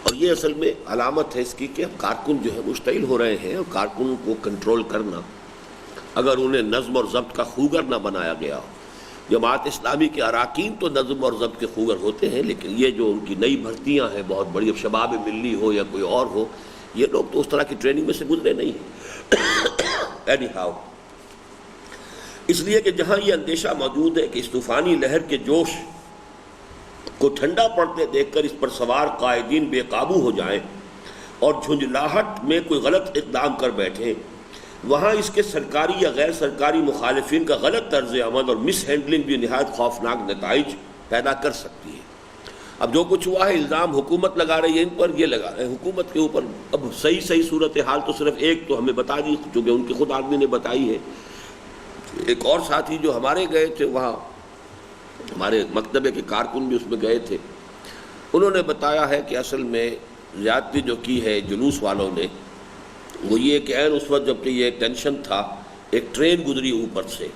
اور یہ اصل میں علامت ہے اس کی کہ اب کارکن جو ہے مشتعل ہو رہے ہیں، اور کارکن کو کنٹرول کرنا اگر انہیں نظم اور ضبط کا خوگر نہ بنایا گیا ہو۔ جماعت اسلامی کے اراکین تو نظم اور ضبط کے خوگر ہوتے ہیں، لیکن یہ جو ان کی نئی بھرتیاں ہیں بہت بڑی، اب شباب ملی ہو یا کوئی اور ہو، یہ لوگ تو اس طرح کی ٹریننگ میں سے گزرے نہیں ہیں۔ اینی ہاؤ، اس لیے کہ جہاں یہ اندیشہ موجود ہے کہ اس طوفانی لہر کے جوش کو ٹھنڈا پڑتے دیکھ کر اس پر سوار قائدین بے قابو ہو جائیں اور جھنجھلاہٹ میں کوئی غلط اقدام کر بیٹھیں، وہاں اس کے سرکاری یا غیر سرکاری مخالفین کا غلط طرز عمل اور مس ہینڈلنگ بھی نہایت خوفناک نتائج پیدا کر سکتی ہے۔ اب جو کچھ ہوا ہے الزام حکومت لگا رہی ہے ان پر، یہ لگا رہے ہیں حکومت کے اوپر۔ اب صحیح صورتحال تو صرف ایک تو ہمیں بتا دی چونکہ ان کے خود آدمی نے بتائی ہے۔ ایک اور ساتھی جو ہمارے گئے تھے وہاں، ہمارے مکتبے کے کارکن بھی اس میں گئے تھے، انہوں نے بتایا ہے کہ اصل میں زیادتی جو کی ہے جلوس والوں نے وہ یہ کہ عین اس وقت جب کہ یہ ٹینشن تھا، ایک ٹرین گزری اوپر سے،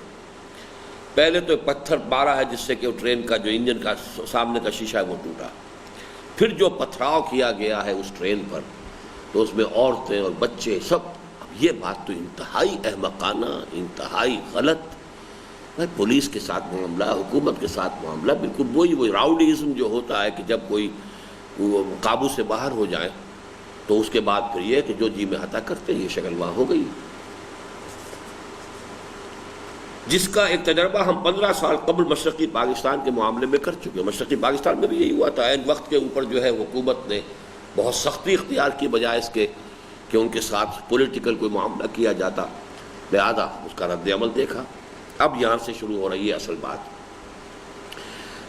پہلے تو ایک پتھر مارا ہے جس سے کہ وہ ٹرین کا جو انجن کا سامنے کا شیشہ ہے وہ ٹوٹا، پھر جو پتھراؤ کیا گیا ہے اس ٹرین پر تو اس میں عورتیں اور بچے سب۔ اب یہ بات تو انتہائی احمقانہ، انتہائی غلط، پولیس کے ساتھ معاملہ، حکومت کے ساتھ معاملہ بالکل وہی راؤڈیزم جو ہوتا ہے کہ جب کوئی قابو سے باہر ہو جائے تو اس کے بعد پھر یہ کہ جو جی میں عطا کرتے یہ شکل وہاں ہو گئی، جس کا ایک تجربہ ہم 15 سال قبل مشرقی پاکستان کے معاملے میں کر چکے ہیں۔ مشرقی پاکستان میں بھی یہی ہوا تھا، عین وقت کے اوپر جو ہے حکومت نے بہت سختی اختیار کی بجائے اس کے کہ ان کے ساتھ پولیٹیکل کوئی معاملہ کیا جاتا، لہذا اس کا رد عمل دیکھا۔ اب یہاں سے شروع ہو رہی ہے اصل بات۔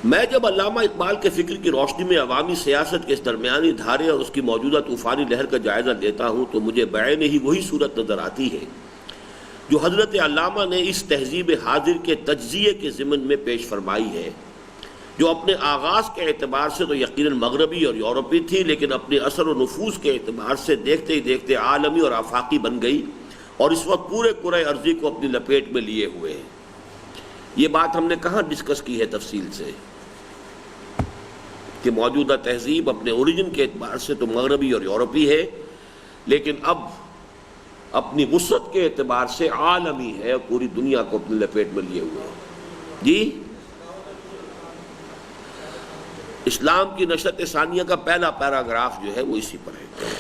میں جب علامہ اقبال کے فکر کی روشنی میں عوامی سیاست کے اس درمیانی دھارے اور اس کی موجودہ طوفانی لہر کا جائزہ لیتا ہوں تو مجھے بعین ہی وہی صورت نظر آتی ہے جو حضرت علامہ نے اس تہذیب حاضر کے تجزیے کے ضمن میں پیش فرمائی ہے، جو اپنے آغاز کے اعتبار سے تو یقیناً مغربی اور یورپی تھی، لیکن اپنے اثر و نفوذ کے اعتبار سے دیکھتے ہی دیکھتے عالمی اور آفاقی بن گئی اور اس وقت پورے کرۂ ارضی کو اپنی لپیٹ میں لیے ہوئے ہے۔ یہ بات ہم نے کہاں ڈسکس کی ہے تفصیل سے کہ موجودہ تہذیب اپنے اوریجن کے اعتبار سے تو مغربی اور یورپی ہے، لیکن اب اپنی وسعت کے اعتبار سے عالمی ہے اور پوری دنیا کو اپنی لپیٹ میں لیے ہوئے ہے۔ جی، اسلام کی نشأت ثانیہ کا پہلا پیراگراف جو ہے وہ اسی پر ہے،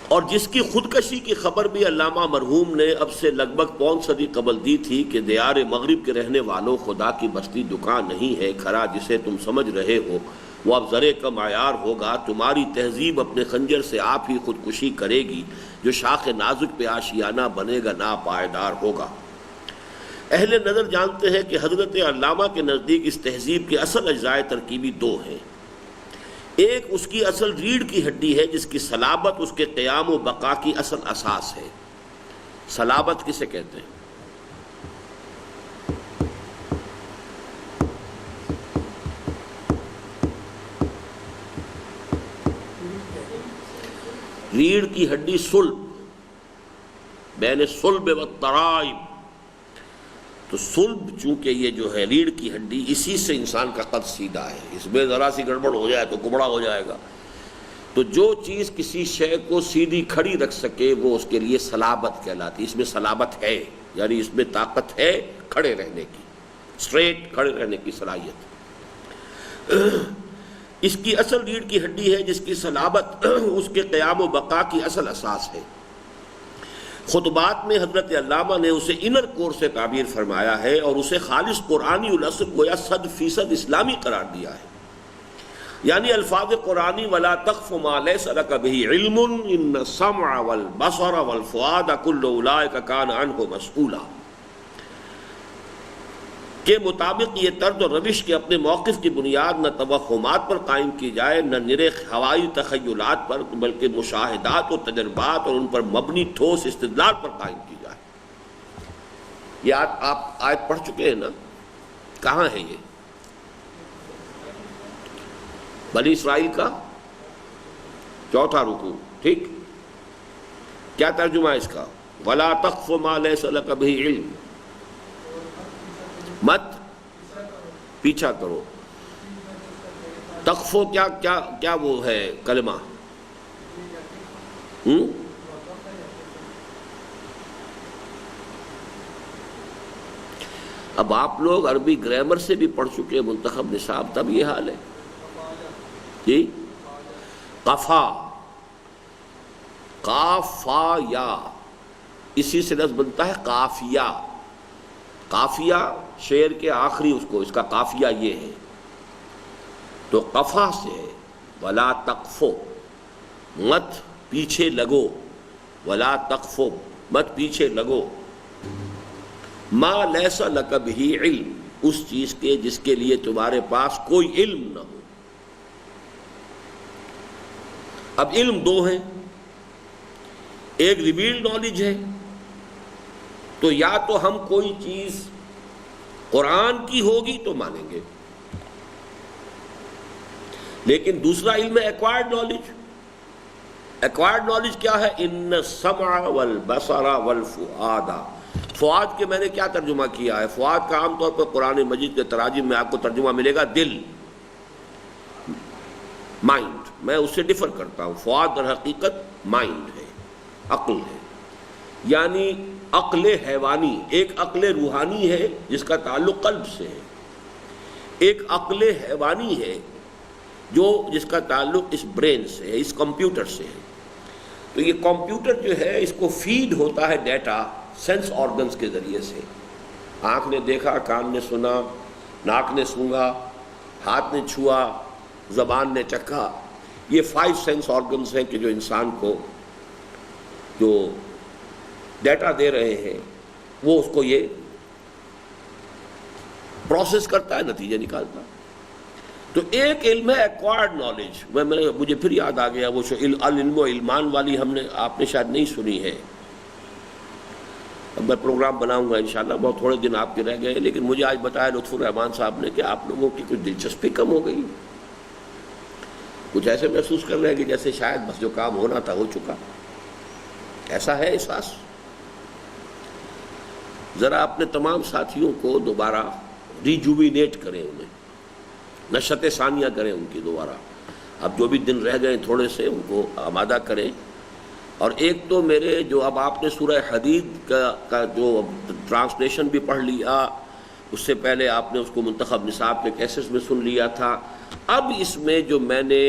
اور جس کی خودکشی کی خبر بھی علامہ مرحوم نے اب سے لگ بھگ پون صدی قبل دی تھی کہ دیار مغرب کے رہنے والوں، خدا کی بستی دکان نہیں ہے کھرا جسے تم سمجھ رہے ہو، وہ اب زرے کا معیار ہوگا، تمہاری تہذیب اپنے خنجر سے آپ ہی خودکشی کرے گی، جو شاخ نازک پہ آشیانہ بنے گا ناپائیدار ہوگا۔ اہل نظر جانتے ہیں کہ حضرت علامہ کے نزدیک اس تہذیب کے اصل اجزائے ترکیبی دو ہیں۔ ایک اس کی اصل ریڑھ کی ہڈی ہے جس کی صلابت اس کے قیام و بقا کی اصل اساس ہے۔ صلابت کسے کہتے ہیں؟ ریڑھ کی ہڈی صلب، بین صلب و ترائب، تو صلب چونکہ یہ جو ہے ریڑھ کی ہڈی، اسی سے انسان کا قد سیدھا ہے، اس میں ذرا سی گڑبڑ ہو جائے تو کبڑا ہو جائے گا۔ تو جو چیز کسی شے کو سیدھی کھڑی رکھ سکے وہ اس کے لیے صلابت کہلاتی، اس میں صلابت ہے، یعنی اس میں طاقت ہے کھڑے رہنے کی، اسٹریٹ کھڑے رہنے کی صلاحیت۔ اس کی اصل ریڑھ کی ہڈی ہے جس کی صلابت اس کے قیام و بقا کی اصل اساس ہے۔ خطبات میں حضرت علامہ نے اسے انر کور سے تعبیر فرمایا ہے اور اسے خالص قرآنی الاصل گویا 100% اسلامی قرار دیا ہے۔ یعنی الفاظ قرآنی ولا تقف ما لیس لک بہ علم ان السمع والبصر والفؤاد کل اولئک کان عنہ مسئولا کے مطابق یہ طرز و روش کے اپنے موقف کی بنیاد نہ توہمات پر قائم کی جائے، نہ نرے ہوائی تخیلات پر، بلکہ مشاہدات و تجربات اور ان پر مبنی ٹھوس استدلال پر قائم کی جائے۔ یہ آپ آیت پڑھ چکے ہیں نا، کہاں ہے یہ؟ بنی اسرائیل کا 4واں رکوع، ٹھیک؟ کیا ترجمہ ہے اس کا؟ وَلَا تَقْفُ مَا لَيْسَ لَكَ بِهِ عِلْمٌ، مت پیچھا کرو۔ تقفو کیا وہ ہے کلمہ؟ اب آپ لوگ عربی گرامر سے بھی پڑھ چکے منتخب نصاب، تب یہ حال ہے جی۔ قفا، قاف فا یا، اسی سے لفظ بنتا ہے قافیہ۔ قافیہ شعر کے آخری اس کا قافیہ یہ ہے، تو قفا سے ہے ولا تقفو، مت پیچھے لگو، ولا تقفو مت پیچھے لگو، ما لیس لک بہ علم، اس چیز کے جس کے لیے تمہارے پاس کوئی علم نہ ہو۔ اب علم دو ہیں، ایک ریویلڈ نالج ہے، تو یا تو ہم کوئی چیز قرآن کی ہوگی تو مانیں گے، لیکن دوسرا علم ہے ایکوائرڈ نالج۔ ایکوائرڈ نالج کیا ہے؟ ان السمع والبصر والفؤاد۔ فؤاد کے میں نے کیا ترجمہ کیا ہے؟ فؤاد کا عام طور پر قرآن مجید کے تراجم میں آپ کو ترجمہ ملے گا دل، مائنڈ۔ میں اس سے ڈفر کرتا ہوں، فؤاد در حقیقت مائنڈ ہے، عقل ہے، یعنی عقل حیوانی۔ ایک عقل روحانی ہے جس کا تعلق قلب سے ہے، ایک عقل حیوانی ہے جس کا تعلق اس برین سے ہے، اس کمپیوٹر سے ہے۔ تو یہ کمپیوٹر جو ہے اس کو فیڈ ہوتا ہے ڈیٹا سینس آرگنز کے ذریعے سے۔ آنکھ نے دیکھا، کان نے سنا، ناک نے سونگھا، ہاتھ نے چھوا، زبان نے چکھا۔ یہ 5 سینس آرگنز ہیں کہ جو انسان کو جو ڈیٹا دے رہے ہیں وہ اس کو یہ پروسیس کرتا ہے، نتیجے نکالتا ہے۔ تو ایک علم ہے ایکوائرڈ نالج۔ مجھے پھر یاد آ گیا وہ العلم و علمان والی آپ نے شاید نہیں سنی ہے۔ اب میں پروگرام بناؤں گا انشاءاللہ، بہت تھوڑے دن آپ کے رہ گئے، لیکن مجھے آج بتایا لطف الرحمان صاحب نے کہ آپ لوگوں کی کچھ دلچسپی کم ہو گئی، کچھ ایسے محسوس کر رہے ہیں کہ جیسے شاید بس جو کام ہونا تھا ہو چکا۔ ایسا ہے احساس؟ ذرا اپنے تمام ساتھیوں کو دوبارہ ریجووینیٹ کریں، انہیں نشت ثانیہ کریں ان کی دوبارہ۔ اب جو بھی دن رہ گئے تھوڑے سے ان کو آمادہ کریں۔ اور ایک تو میرے جو اب آپ نے سورہ حدید کا جو ٹرانسلیشن بھی پڑھ لیا، اس سے پہلے آپ نے اس کو منتخب نصاب کے کیسز میں سن لیا تھا۔ اب اس میں جو میں نے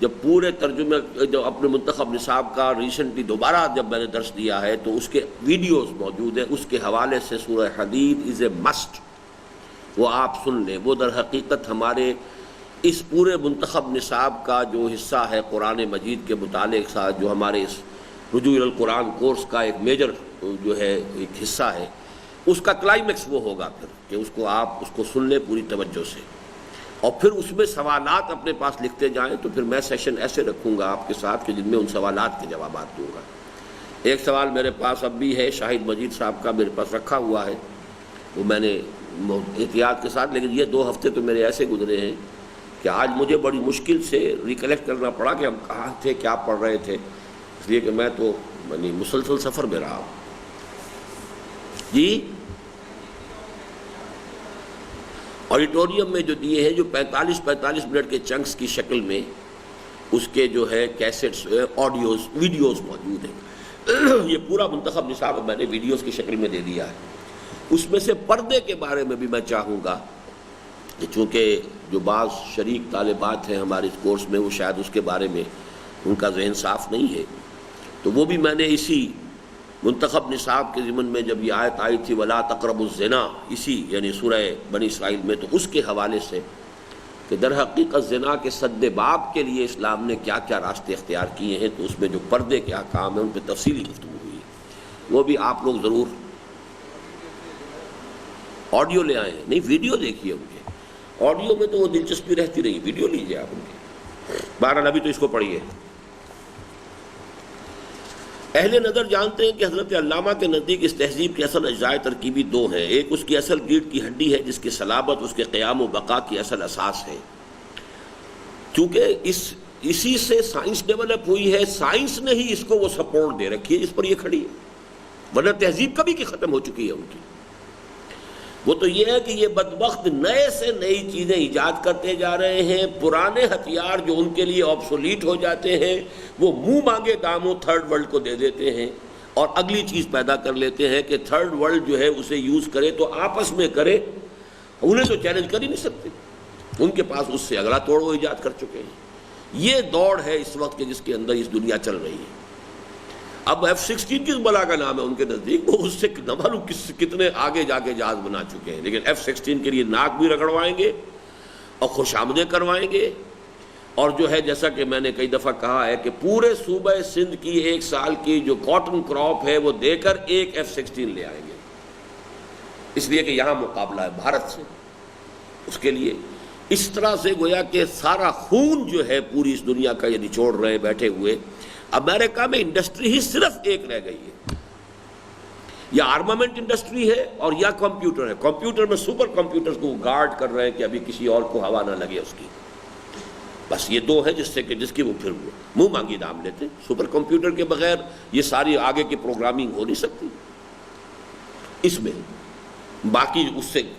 جب پورے ترجمے جو اپنے منتخب نصاب کا ریسنٹلی دوبارہ جب میں نے درس دیا ہے تو اس کے ویڈیوز موجود ہیں، اس کے حوالے سے سورہ حدید از اے مسٹ، وہ آپ سن لیں۔ وہ در حقیقت ہمارے اس پورے منتخب نصاب کا جو حصہ ہے قرآن مجید کے مطالعے کے ساتھ، جو ہمارے اس رجوع القرآن کورس کا ایک میجر جو ہے ایک حصہ ہے، اس کا کلائمیکس وہ ہوگا پھر کہ اس کو آپ اس کو سن لیں پوری توجہ سے، اور پھر اس میں سوالات اپنے پاس لکھتے جائیں۔ تو پھر میں سیشن ایسے رکھوں گا آپ کے ساتھ کہ جن میں ان سوالات کے جوابات دوں گا۔ ایک سوال میرے پاس اب بھی ہے، شاہد مجید صاحب کا میرے پاس رکھا ہوا ہے، وہ میں نے احتیاط کے ساتھ، لیکن یہ 2 ہفتے تو میرے ایسے گزرے ہیں کہ آج مجھے بڑی مشکل سے ریکلیکٹ کرنا پڑا کہ ہم کہاں تھے، کیا پڑھ رہے تھے، اس لیے کہ میں تو مسلسل سفر میں رہا ہوں۔ جی آڈیٹوریم میں جو دیے ہیں، جو 45 منٹ کے چنکس کی شکل میں اس کے جو ہے کیسٹس، آڈیوز، ویڈیوز موجود ہیں۔ یہ پورا منتخب نصاب میں نے ویڈیوز کی شکل میں دے دیا ہے۔ اس میں سے پردے کے بارے میں بھی میں چاہوں گا کہ چونکہ جو بعض شریک طالبات ہیں ہمارے اس کورس میں، وہ شاید اس کے بارے میں ان کا ذہن صاف نہیں ہے، تو وہ بھی میں نے اسی منتخب نصاب کے ضمن میں جب یہ آیت آئی تھی وَلَا تَقْرَبُوا الزِّنَا، اسی یعنی سورہ بنی اسرائیل میں، تو اس کے حوالے سے کہ در حقیقت زنا کے سد باب کے لیے اسلام نے کیا کیا راستے اختیار کیے ہیں، تو اس میں جو پردے کے احکام ہیں ان پہ تفصیلی گفتگو ہوئی ہے، وہ بھی آپ لوگ ضرور آڈیو لے آئے ہیں، نہیں ویڈیو دیکھیے ان کے، آڈیو میں تو وہ دلچسپی رہتی رہی، ویڈیو لیجیے آپ ان کے۔ بہرحال ابھی تو اس کو پڑھیے۔ اہل نظر جانتے ہیں کہ حضرت علامہ کے نزدیک اس تہذیب کے اصل اجزاء ترکیبی دو ہیں، ایک اس کی اصل ریڑھ کی ہڈی ہے جس کی صلابت اس کے قیام و بقا کی اصل اساس ہے، کیونکہ اسی سے سائنس ڈیولپ ہوئی ہے، سائنس نے ہی اس کو وہ سپورٹ دے رکھی ہے جس پر یہ کھڑی ہے، ورنہ تہذیب کبھی کی ختم ہو چکی ہے ان کی۔ وہ تو یہ ہے کہ یہ بدبخت نئے سے نئی چیزیں ایجاد کرتے جا رہے ہیں، پرانے ہتھیار جو ان کے لیے آبسولیٹ ہو جاتے ہیں وہ منہ مانگے داموں تھرڈ ورلڈ کو دے دیتے ہیں، اور اگلی چیز پیدا کر لیتے ہیں کہ تھرڈ ورلڈ جو ہے اسے یوز کرے تو آپس میں کرے، انہیں تو چیلنج کر ہی نہیں سکتے، ان کے پاس اس سے اگلا توڑ وہ ایجاد کر چکے ہیں۔ یہ دوڑ ہے اس وقت کے جس کے اندر اس دنیا چل رہی ہے۔ اب F-16 کس بلا کا نام ہے ان کے نزدیک، وہ اس سے نہ معلوم کتنے آگے جا کے جہاز بنا چکے ہیں، لیکن F-16 کے لیے ناک بھی رگڑوائیں گے اور خوش آمدیں کروائیں گے، اور جو ہے جیسا کہ میں نے کئی دفعہ کہا ہے کہ پورے صوبہ سندھ کی ایک سال کی جو کاٹن کراپ ہے وہ دے کر ایک F-16 لے آئیں گے، اس لیے کہ یہاں مقابلہ ہے بھارت سے، اس کے لیے اس طرح سے گویا کہ سارا خون جو ہے پوری اس دنیا کا یہ نچوڑ رہے بیٹھے ہوئے۔ امریکہ میں انڈسٹری ہی صرف ایک رہ گئی ہے، یا آرمامنٹ انڈسٹری ہے اور یا کمپیوٹر ہے، کمپیوٹر میں سپر کمپیوٹرز کو گارڈ کر رہے ہیں کہ ابھی کسی اور کو ہوا نہ لگے اس کی، بس یہ دو ہیں جس کی وہ پھر منہ مانگی دام لیتے۔ سپر کمپیوٹر کے بغیر یہ ساری آگے کی پروگرامنگ ہو نہیں سکتی، اس میں باقی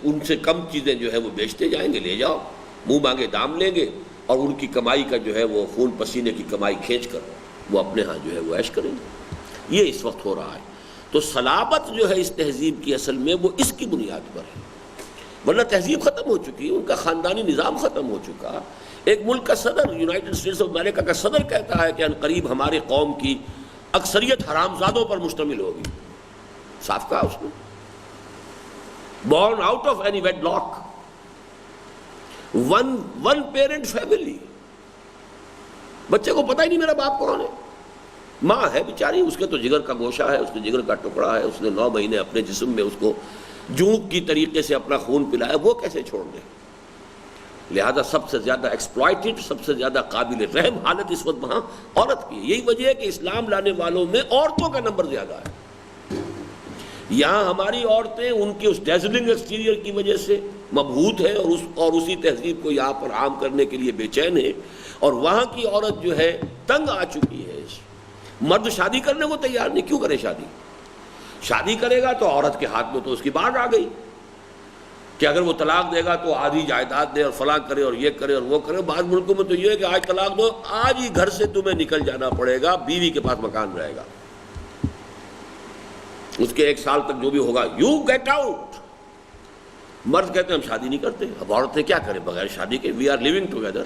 ان سے کم چیزیں جو ہے وہ بیچتے جائیں گے، لے جاؤ، منہ مانگے دام لیں گے، اور ان کی کمائی کا جو ہے وہ خون پسینے کی کمائی کھینچ کر وہ اپنے ہاں جو ہے وہ عیش کریں گے۔ یہ اس وقت ہو رہا ہے، تو صلابت جو ہے اس تہذیب کی اصل میں وہ اس کی بنیاد پر ہے، ورنہ تہذیب ختم ہو چکی، ان کا خاندانی نظام ختم ہو چکا۔ ایک ملک کا صدر، یونائٹڈ اسٹیٹس آف امریکہ کا صدر کہتا ہے کہ عنقریب ہمارے قوم کی اکثریت حرامزادوں پر مشتمل ہوگی، صاف کہا اس نے، born out of any wedlock, one parent family، بچے کو پتہ ہی نہیں میرا باپ کون ہے، ماں ہے بیچاری، اس کے تو جگر کا گوشہ ہے، اس کے جگر کا ٹکڑا ہے، اس نے 9 مہینے اپنے جسم میں اس کو جونک کی طریقے سے اپنا خون پلایا، وہ کیسے چھوڑ دے؟ لہذا سب سے زیادہ ایکسپلائٹڈ، سب سے زیادہ قابل رحم حالت اس وقت وہاں عورت کی ہے۔ یہی وجہ ہے کہ اسلام لانے والوں میں عورتوں کا نمبر زیادہ ہے۔ یہاں ہماری عورتیں ان کے اس ڈیزلنگ ایکسٹیریئر کی وجہ سے مبہوت ہے اور اسی تہذیب کو یہاں پر عام کرنے کے لیے بے چین ہے، اور وہاں کی عورت جو ہے تنگ آ چکی ہے، مرد شادی کرنے کو تیار نہیں، کیوں کرے شادی کرے گا تو عورت کے ہاتھ میں تو اس کی بانڈ آ گئی کہ اگر وہ طلاق دے گا تو آدھی جائیداد دے اور فلاں کرے اور یہ کرے اور وہ کرے۔ بعض ملکوں میں تو یہ ہے کہ آج طلاق دو، آج ہی گھر سے تمہیں نکل جانا پڑے گا، بیوی کے پاس مکان رہے گا، اس کے 1 سال تک جو بھی ہوگا یو گیٹ آؤٹ۔ مرد کہتے ہیں ہم شادی نہیں کرتے، اب عورتیں کیا کریں بغیر شادی کے، وی آر لیونگ ٹوگیدر،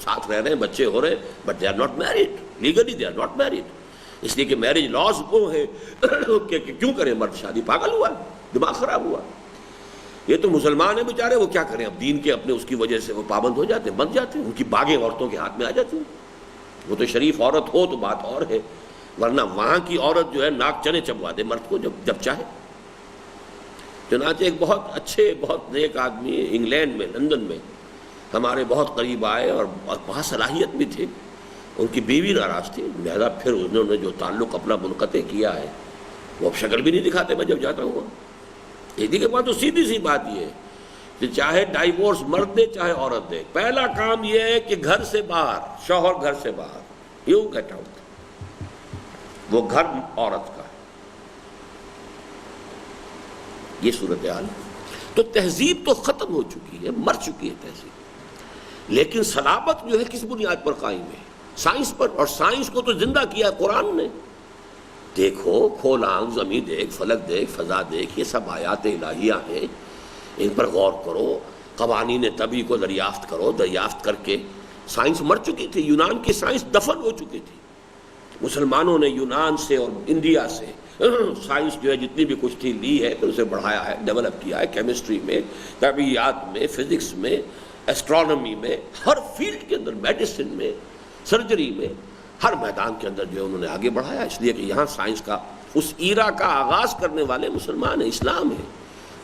ساتھ رہ رہے ہیں، بچے ہو رہے ہیں، but they are not married, legally they are not married, اس لیے کہ میرج لاز وہ ہے کہ کیوں کریں مرد شادی، پاگل ہوا، دماغ خراب ہوا۔ یہ تو مسلمان ہیں بیچارے، وہ کیا کریں، اب دین کے اپنے اس کی وجہ سے وہ پابند ہو جاتے ہیں، بن جاتے ہیں، ان کی باغیں عورتوں کے ہاتھ میں آ جاتی ہیں۔ وہ تو شریف عورت ہو تو بات اور ہے، ورنہ وہاں کی عورت جو ہے ناک چنے چبوا دے مرد کو جب چاہے۔ چنانچہ ایک بہت اچھے، بہت نیک آدمی انگلینڈ میں، لندن میں ہمارے بہت قریب آئے اور بہت صلاحیت بھی تھے، ان کی بیوی ناراض تھی، لہذا پھر انہوں نے جو تعلق اپنا منقطع کیا ہے وہ اب شکل بھی نہیں دکھاتے میں جب جاتا ہوں۔ عیدی کے بعد تو سیدھی سی بات یہ ہے کہ چاہے ڈائیورس مرد دے چاہے عورت دے، پہلا کام یہ ہے کہ گھر سے باہر، شوہر گھر سے باہر، یو گیٹ آؤٹ، وہ گھر عورت کا ہے، یہ صورتحال ہے۔ تو تہذیب تو ختم ہو چکی ہے، مر چکی ہے تہذیب، لیکن صلابت جو ہے کس بنیاد پر قائم ہے؟ سائنس پر، اور سائنس کو تو زندہ کیا قرآن نے۔ دیکھو، کھول آنکھ، زمین دیکھ، فلک دیکھ، فضا دیکھ، یہ سب آیات الہیہ ہیں، ان پر غور کرو، قوانین طبی کو دریافت کرو، دریافت کر کے سائنس مر چکی تھی، یونان کی سائنس دفن ہو چکی تھی۔ مسلمانوں نے یونان سے اور انڈیا سے سائنس جو ہے جتنی بھی کچھ تھی لی ہے، پھر اسے بڑھایا ہے، ڈیولپ کیا ہے، کیمسٹری میں، طبیعیات میں، فزکس میں، ایسٹرونومی میں، ہر فیلڈ کے اندر، میڈیسن میں، سرجری میں، ہر میدان کے اندر جو ہے انہوں نے آگے بڑھایا، اس لیے کہ یہاں سائنس کا اس ایرا کا آغاز کرنے والے مسلمان ہیں، اسلام ہے،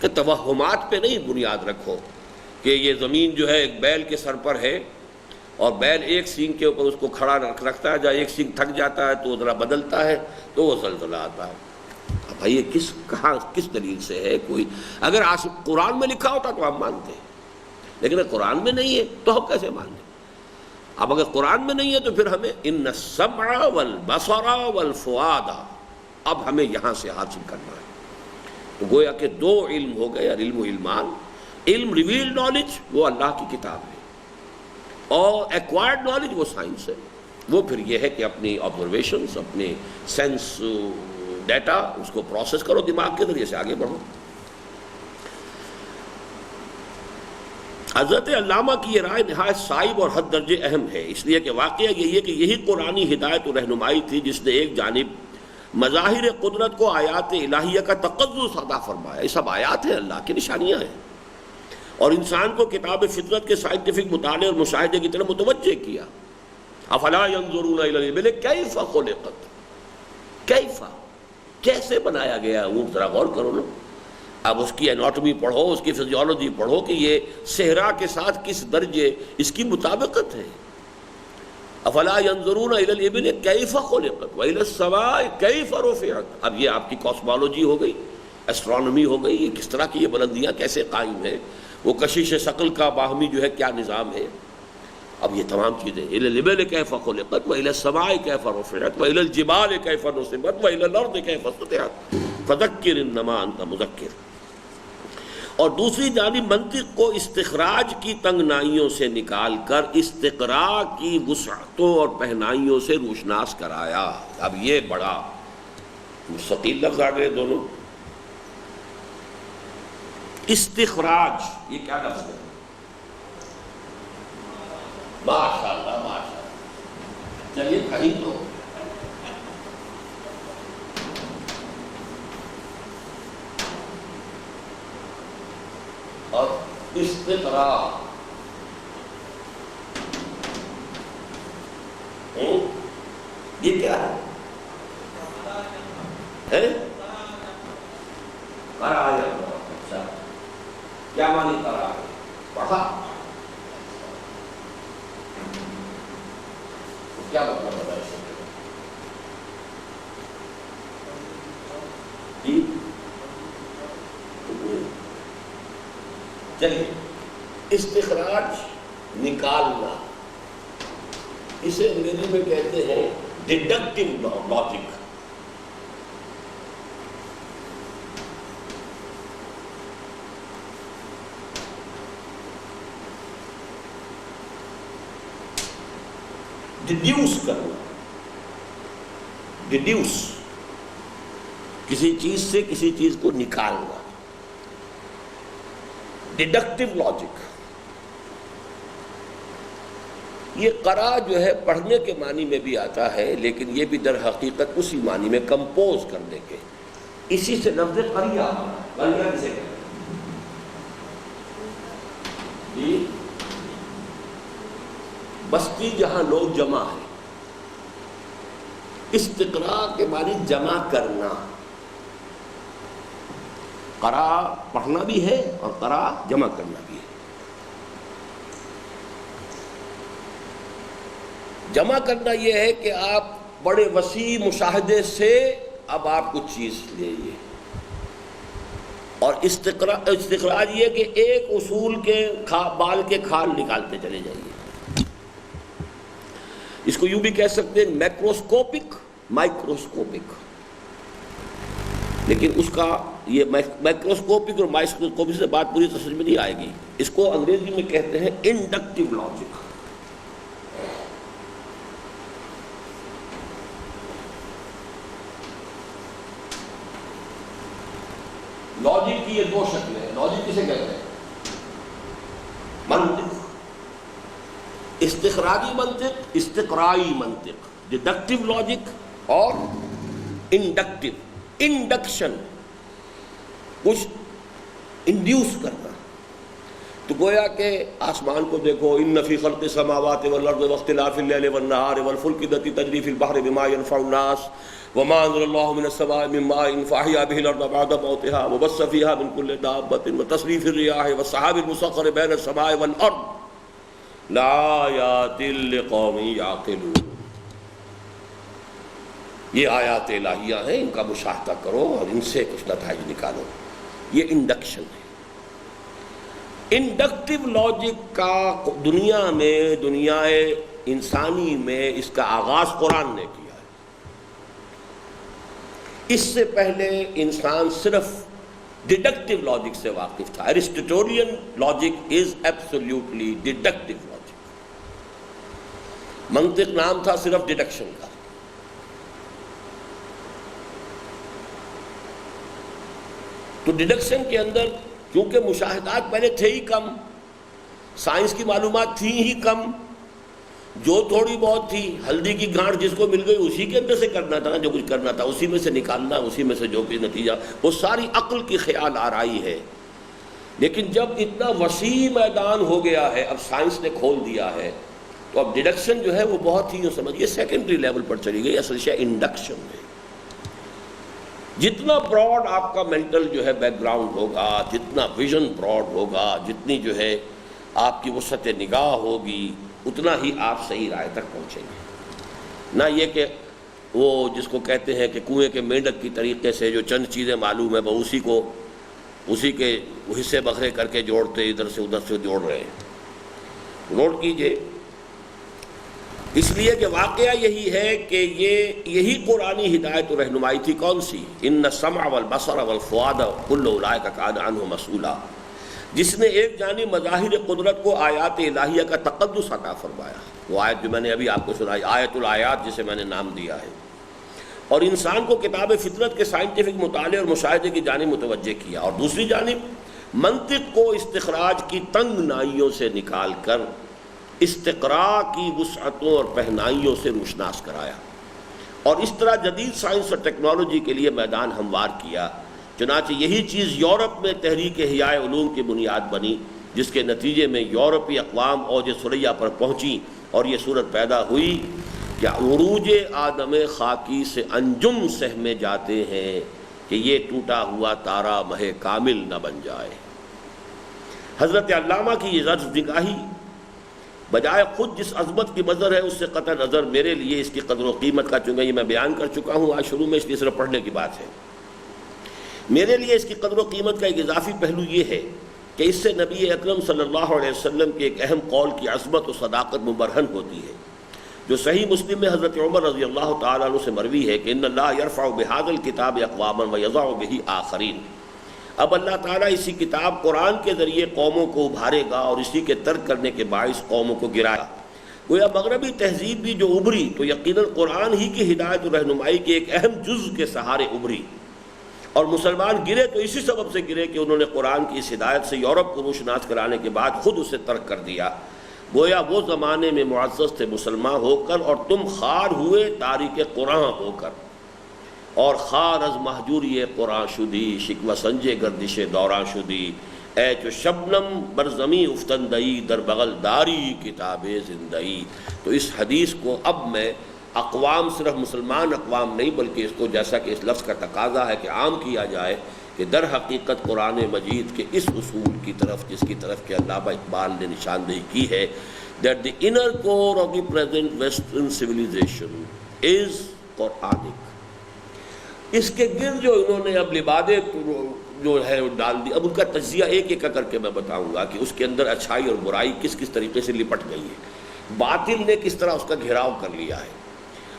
کہ توہمات پہ نہیں بنیاد رکھو کہ یہ زمین جو ہے ایک بیل کے سر پر ہے اور بیل ایک سینگ کے اوپر اس کو کھڑا رکھتا ہے، جب ایک سینگ تھک جاتا ہے تو ذرا بدلتا ہے تو وہ زلزلہ آتا ہے۔ اب بھائی یہ کس دلیل سے ہے؟ کوئی اگر قرآن میں لکھا ہوتا تو ہم مانتے ہیں، لیکن اگر قرآن میں نہیں ہے تو ہم کیسے مان لیں؟ اب اگر قرآن میں نہیں ہے تو پھر ہمیں ان السمع والبصر والفؤاد، اب ہمیں یہاں سے حاصل کرنا ہے۔ تو گویا کہ دو علم ہو گئے، علم و علمان۔ علم ریویل نالج وہ اللہ کی کتاب ہے، اور ایکوائرڈ نالج وہ سائنس ہے۔ وہ پھر یہ ہے کہ اپنی آبزرویشنز، اپنے سینس ڈیٹا اس کو پروسیس کرو، دماغ کے ذریعے سے آگے بڑھو۔ حضرت علامہ کی یہ رائے نہایت صائب اور حد درجے اہم ہے، اس لیے کہ واقعہ یہی ہے کہ یہی قرآنی ہدایت و رہنمائی تھی جس نے ایک جانب مظاہر قدرت کو آیات الہیہ کا تقدس عطا فرمایا، یہ سب آیات ہیں، اللہ کی نشانیاں ہیں، اور انسان کو کتاب فطرت کے سائنٹیفک مطالعے اور مشاہدے کی طرف متوجہ کیا۔ افلا ينظرون الى الابل کیف خلقت، کیف، کیسے بنایا گیا اونٹ، ذرا غور کرو نا۔ اب اس کی اناٹومی پڑھو، اس کی فزیولوجی پڑھو کہ یہ صحرا کے ساتھ کس درجے اس کی مطابقت ہے۔ افلا ينظرون الى الابل کیف خلقت والى السماء کیف رفعت، اب یہ آپ کی کاسمولوجی ہو گئی، ایسٹرونومی ہو گئی، یہ کس طرح کی یہ بلندیاں کیسے قائم ہیں، وہ کشش ثقل کا باہمی جو ہے کیا نظام ہے۔ اب یہ تمام چیزیں الى الابل کیف خلقت والى السماء کیف رفعت والى الجبال کیف نصبت والى الارض کیف سطحت فذکر انما انت مذکر۔ اور دوسری جانب منطق کو استخراج کی تنگنائیوں سے نکال کر استقراء کی وسعتوں اور پہنائیوں سے روشناس کرایا۔ اب یہ بڑا مستقل لفظ آ گئے دونوں۔ استخراج یہ کیا لفظ ہے؟ ماشاء اللہ ماشاء اللہ، چلیے کہیں تو اور استقراء یہ کیا ہے؟ اچھا کیا معنی قرار ہے؟ پڑھا کیا مطلب ہوتا ہے؟ چلیے استخراج نکالنا، اسے انگریزی میں کہتے ہیں ڈیڈکٹیو لاجک۔ ڈیڈیوس کرنا، ڈیڈیوس کسی چیز سے کسی چیز کو نکالنا، ڈیڈکٹیو لاجک۔ یہ قرا جو ہے پڑھنے کے معنی میں بھی آتا ہے، لیکن یہ بھی در حقیقت اسی معنی میں کمپوز کرنے کے، اسی سے لفظ قریہ، قریہ کسے کہتے ہیں؟ بستی جہاں لوگ جمع ہیں۔ استقراء کے معنی جمع کرنا، قرا پڑھنا بھی ہے اور قرا جمع کرنا بھی ہے۔ جمع کرنا یہ ہے کہ آپ بڑے وسیع مشاہدے سے اب آپ کچھ چیز لائیے، اور استخراج یہ کہ ایک اصول کے بال کے کھال نکالتے چلے جائیے۔ اس کو یوں بھی کہہ سکتے ہیں میکروسکوپک، مائکروسکوپک، لیکن اس کا یہ مائکروسکوپک اور مائکروسکوپک سے بات پوری سمجھ میں نہیں آئے گی۔ اس کو انگریزی میں کہتے ہیں انڈکٹیو لاجک۔ لاجک کی یہ دو شکلیں ہیں۔ لاجک کسے کہتے ہیں؟ منطق، استخراجی منطق، استقرائی منطق، ڈیڈکٹیو لاجک اور انڈکٹیو۔ انڈکشن کچھ انڈیوس کرنا، تو گویا کہ آسمان کو دیکھو، ان فی خلق السماوات والارض واختلاف اللیل والنہار والفلک التی تجری فی البحر بما ينفع الناس وما انزل اللہ من السماء من ماء فاحیا به الارض بعد موتها وبث فیہا من کل دابۃ وتصریف الریاح والسحاب المسخر بین السماء والارض لآیات لقوم یعقلون۔ یہ آیات الہیہ ہیں، ان کا مشاہدہ کرو اور ان سے کچھ نتائج نکالو۔ یہ انڈکشن ہے۔ انڈکٹیو لاجک کا دنیا میں، دنیا انسانی میں اس کا آغاز قرآن نے کیا ہے۔ اس سے پہلے انسان صرف ڈیڈکٹیو لاجک سے واقف تھا۔ Aristotelian logic is absolutely deductive logic. منطق نام تھا صرف ڈیڈکشن کا۔ تو ڈیڈکشن کے اندر کیونکہ مشاہدات پہلے تھے ہی کم، سائنس کی معلومات تھیں ہی کم، جو تھوڑی بہت تھی ہلدی کی گھاٹ جس کو مل گئی اسی کے اندر سے کرنا تھا، جو کچھ کرنا تھا اسی میں سے نکالنا، اسی میں سے جو بھی نتیجہ، وہ ساری عقل کی خیال آرائی ہے۔ لیکن جب اتنا وسیع میدان ہو گیا ہے، اب سائنس نے کھول دیا ہے، تو اب ڈیڈکشن جو ہے وہ بہت ہی سمجھیے سیکنڈری لیول پر چلی گئی۔ اصل شے انڈکشن ہے۔ جتنا براڈ آپ کا مینٹل جو ہے بیک گراؤنڈ ہوگا، جتنا ویژن براڈ ہوگا، جتنی جو ہے آپ کی وسعت نگاہ ہوگی، اتنا ہی آپ صحیح رائے تک پہنچیں گے۔ نہ یہ کہ وہ جس کو کہتے ہیں کہ کنویں کے مینڈک کی طریقے سے جو چند چیزیں معلوم ہے وہ اسی کے حصے بکھرے کر کے جوڑتے، ادھر سے ادھر سے جوڑ رہے ہیں۔ نوٹ کیجئے، اس لیے کہ واقعہ یہی ہے کہ یہی قرآنی ہدایت و رہنمائی تھی۔ کون سی؟ ان السمع والبصر والفؤاد کل اولئک کان عنہ مسئولا، جس نے ایک جانب مظاہر قدرت کو آیات الہیہ کا تقدس عطا فرمایا، وہ آیت جو میں نے ابھی آپ کو سنائی، آیت الآیات جسے میں نے نام دیا ہے، اور انسان کو کتاب فطرت کے سائنٹیفک مطالعے اور مشاہدے کی جانب متوجہ کیا، اور دوسری جانب منطق کو استخراج کی تنگ نائیوں سے نکال کر استقراء کی وسعتوں اور پہنائیوں سے روشناس کرایا، اور اس طرح جدید سائنس اور ٹیکنالوجی کے لیے میدان ہموار کیا۔ چنانچہ یہی چیز یورپ میں تحریک احیاء علوم کی بنیاد بنی، جس کے نتیجے میں یورپی اقوام اوج ثریا پر پہنچی، اور یہ صورت پیدا ہوئی کہ عروج آدم خاکی سے انجم سہمے جاتے ہیں کہ یہ ٹوٹا ہوا تارا مہ کامل نہ بن جائے۔ حضرت علامہ کی یہ زرد نگاہی بجائے خود جس عظمت کی منظر ہے اس سے قطع نظر میرے لیے اس کی قدر و قیمت کا، چونکہ یہ میں بیان کر چکا ہوں آج شروع میں، اس لیے صرف پڑھنے کی بات ہے، میرے لیے اس کی قدر و قیمت کا ایک اضافی پہلو یہ ہے کہ اس سے نبی اکرم صلی اللہ علیہ وسلم کے ایک اہم قول کی عظمت و صداقت مبرہن ہوتی ہے، جو صحیح مسلم میں حضرت عمر رضی اللہ تعالیٰ عنہ سے مروی ہے کہ ان اللہ یرفع بہذا الکتاب اقواما ویضع بہ آخرین۔ اب اللہ تعالیٰ اسی کتاب قرآن کے ذریعے قوموں کو ابھارے گا اور اسی کے ترک کرنے کے باعث قوموں کو گرایا۔ گویا مغربی تہذیب بھی جو ابھری تو یقیناً قرآن ہی کی ہدایت و رہنمائی کے ایک اہم جز کے سہارے ابھری، اور مسلمان گرے تو اسی سبب سے گرے کہ انہوں نے قرآن کی اس ہدایت سے یورپ کو روشناس کرانے کے بعد خود اسے ترک کر دیا۔ گویا وہ زمانے میں معزز تھے مسلمان ہو کر، اور تم خوار ہوئے تاریک قرآن ہو کر، اور خار از محجوری قرآن شدی، شکوہ سنجے گردش دوراں شدی، اے چو شبنم بر زمیں افتندئی، در بغل داری کتاب زندئی۔ تو اس حدیث کو اب میں اقوام، صرف مسلمان اقوام نہیں بلکہ اس کو جیسا کہ اس لفظ کا تقاضا ہے کہ عام کیا جائے، کہ در حقیقت قرآن مجید کے اس اصول کی طرف جس کی طرف کہ علامہ اقبال نے نشاندہی کی ہے، that the inner core of the present western civilization is Quranic۔ اس کے گرد جو انہوں نے اب لبادے جو ہے ڈال دی، اب ان کا تجزیہ ایک ایک کر کے میں بتاؤں گا کہ اس کے اندر اچھائی اور برائی کس کس طریقے سے لپٹ گئی ہے، باطل نے کس طرح اس کا گھیراؤ کر لیا ہے،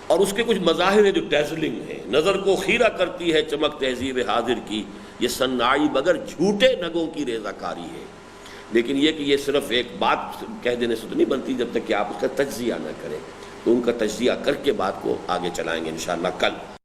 اور اس کے کچھ مظاہر ہیں جو ڈیزلنگ ہیں، نظر کو خیرہ کرتی ہے چمک تہذیب حاضر کی، یہ صناعی مگر جھوٹے نگوں کی ریزہ کاری ہے۔ لیکن یہ کہ یہ صرف ایک بات کہہ دینے سے تو نہیں بنتی جب تک کہ آپ اس کا تجزیہ نہ کریں، تو ان کا تجزیہ کر کے بات کو آگے چلائیں گے انشاءاللہ کل۔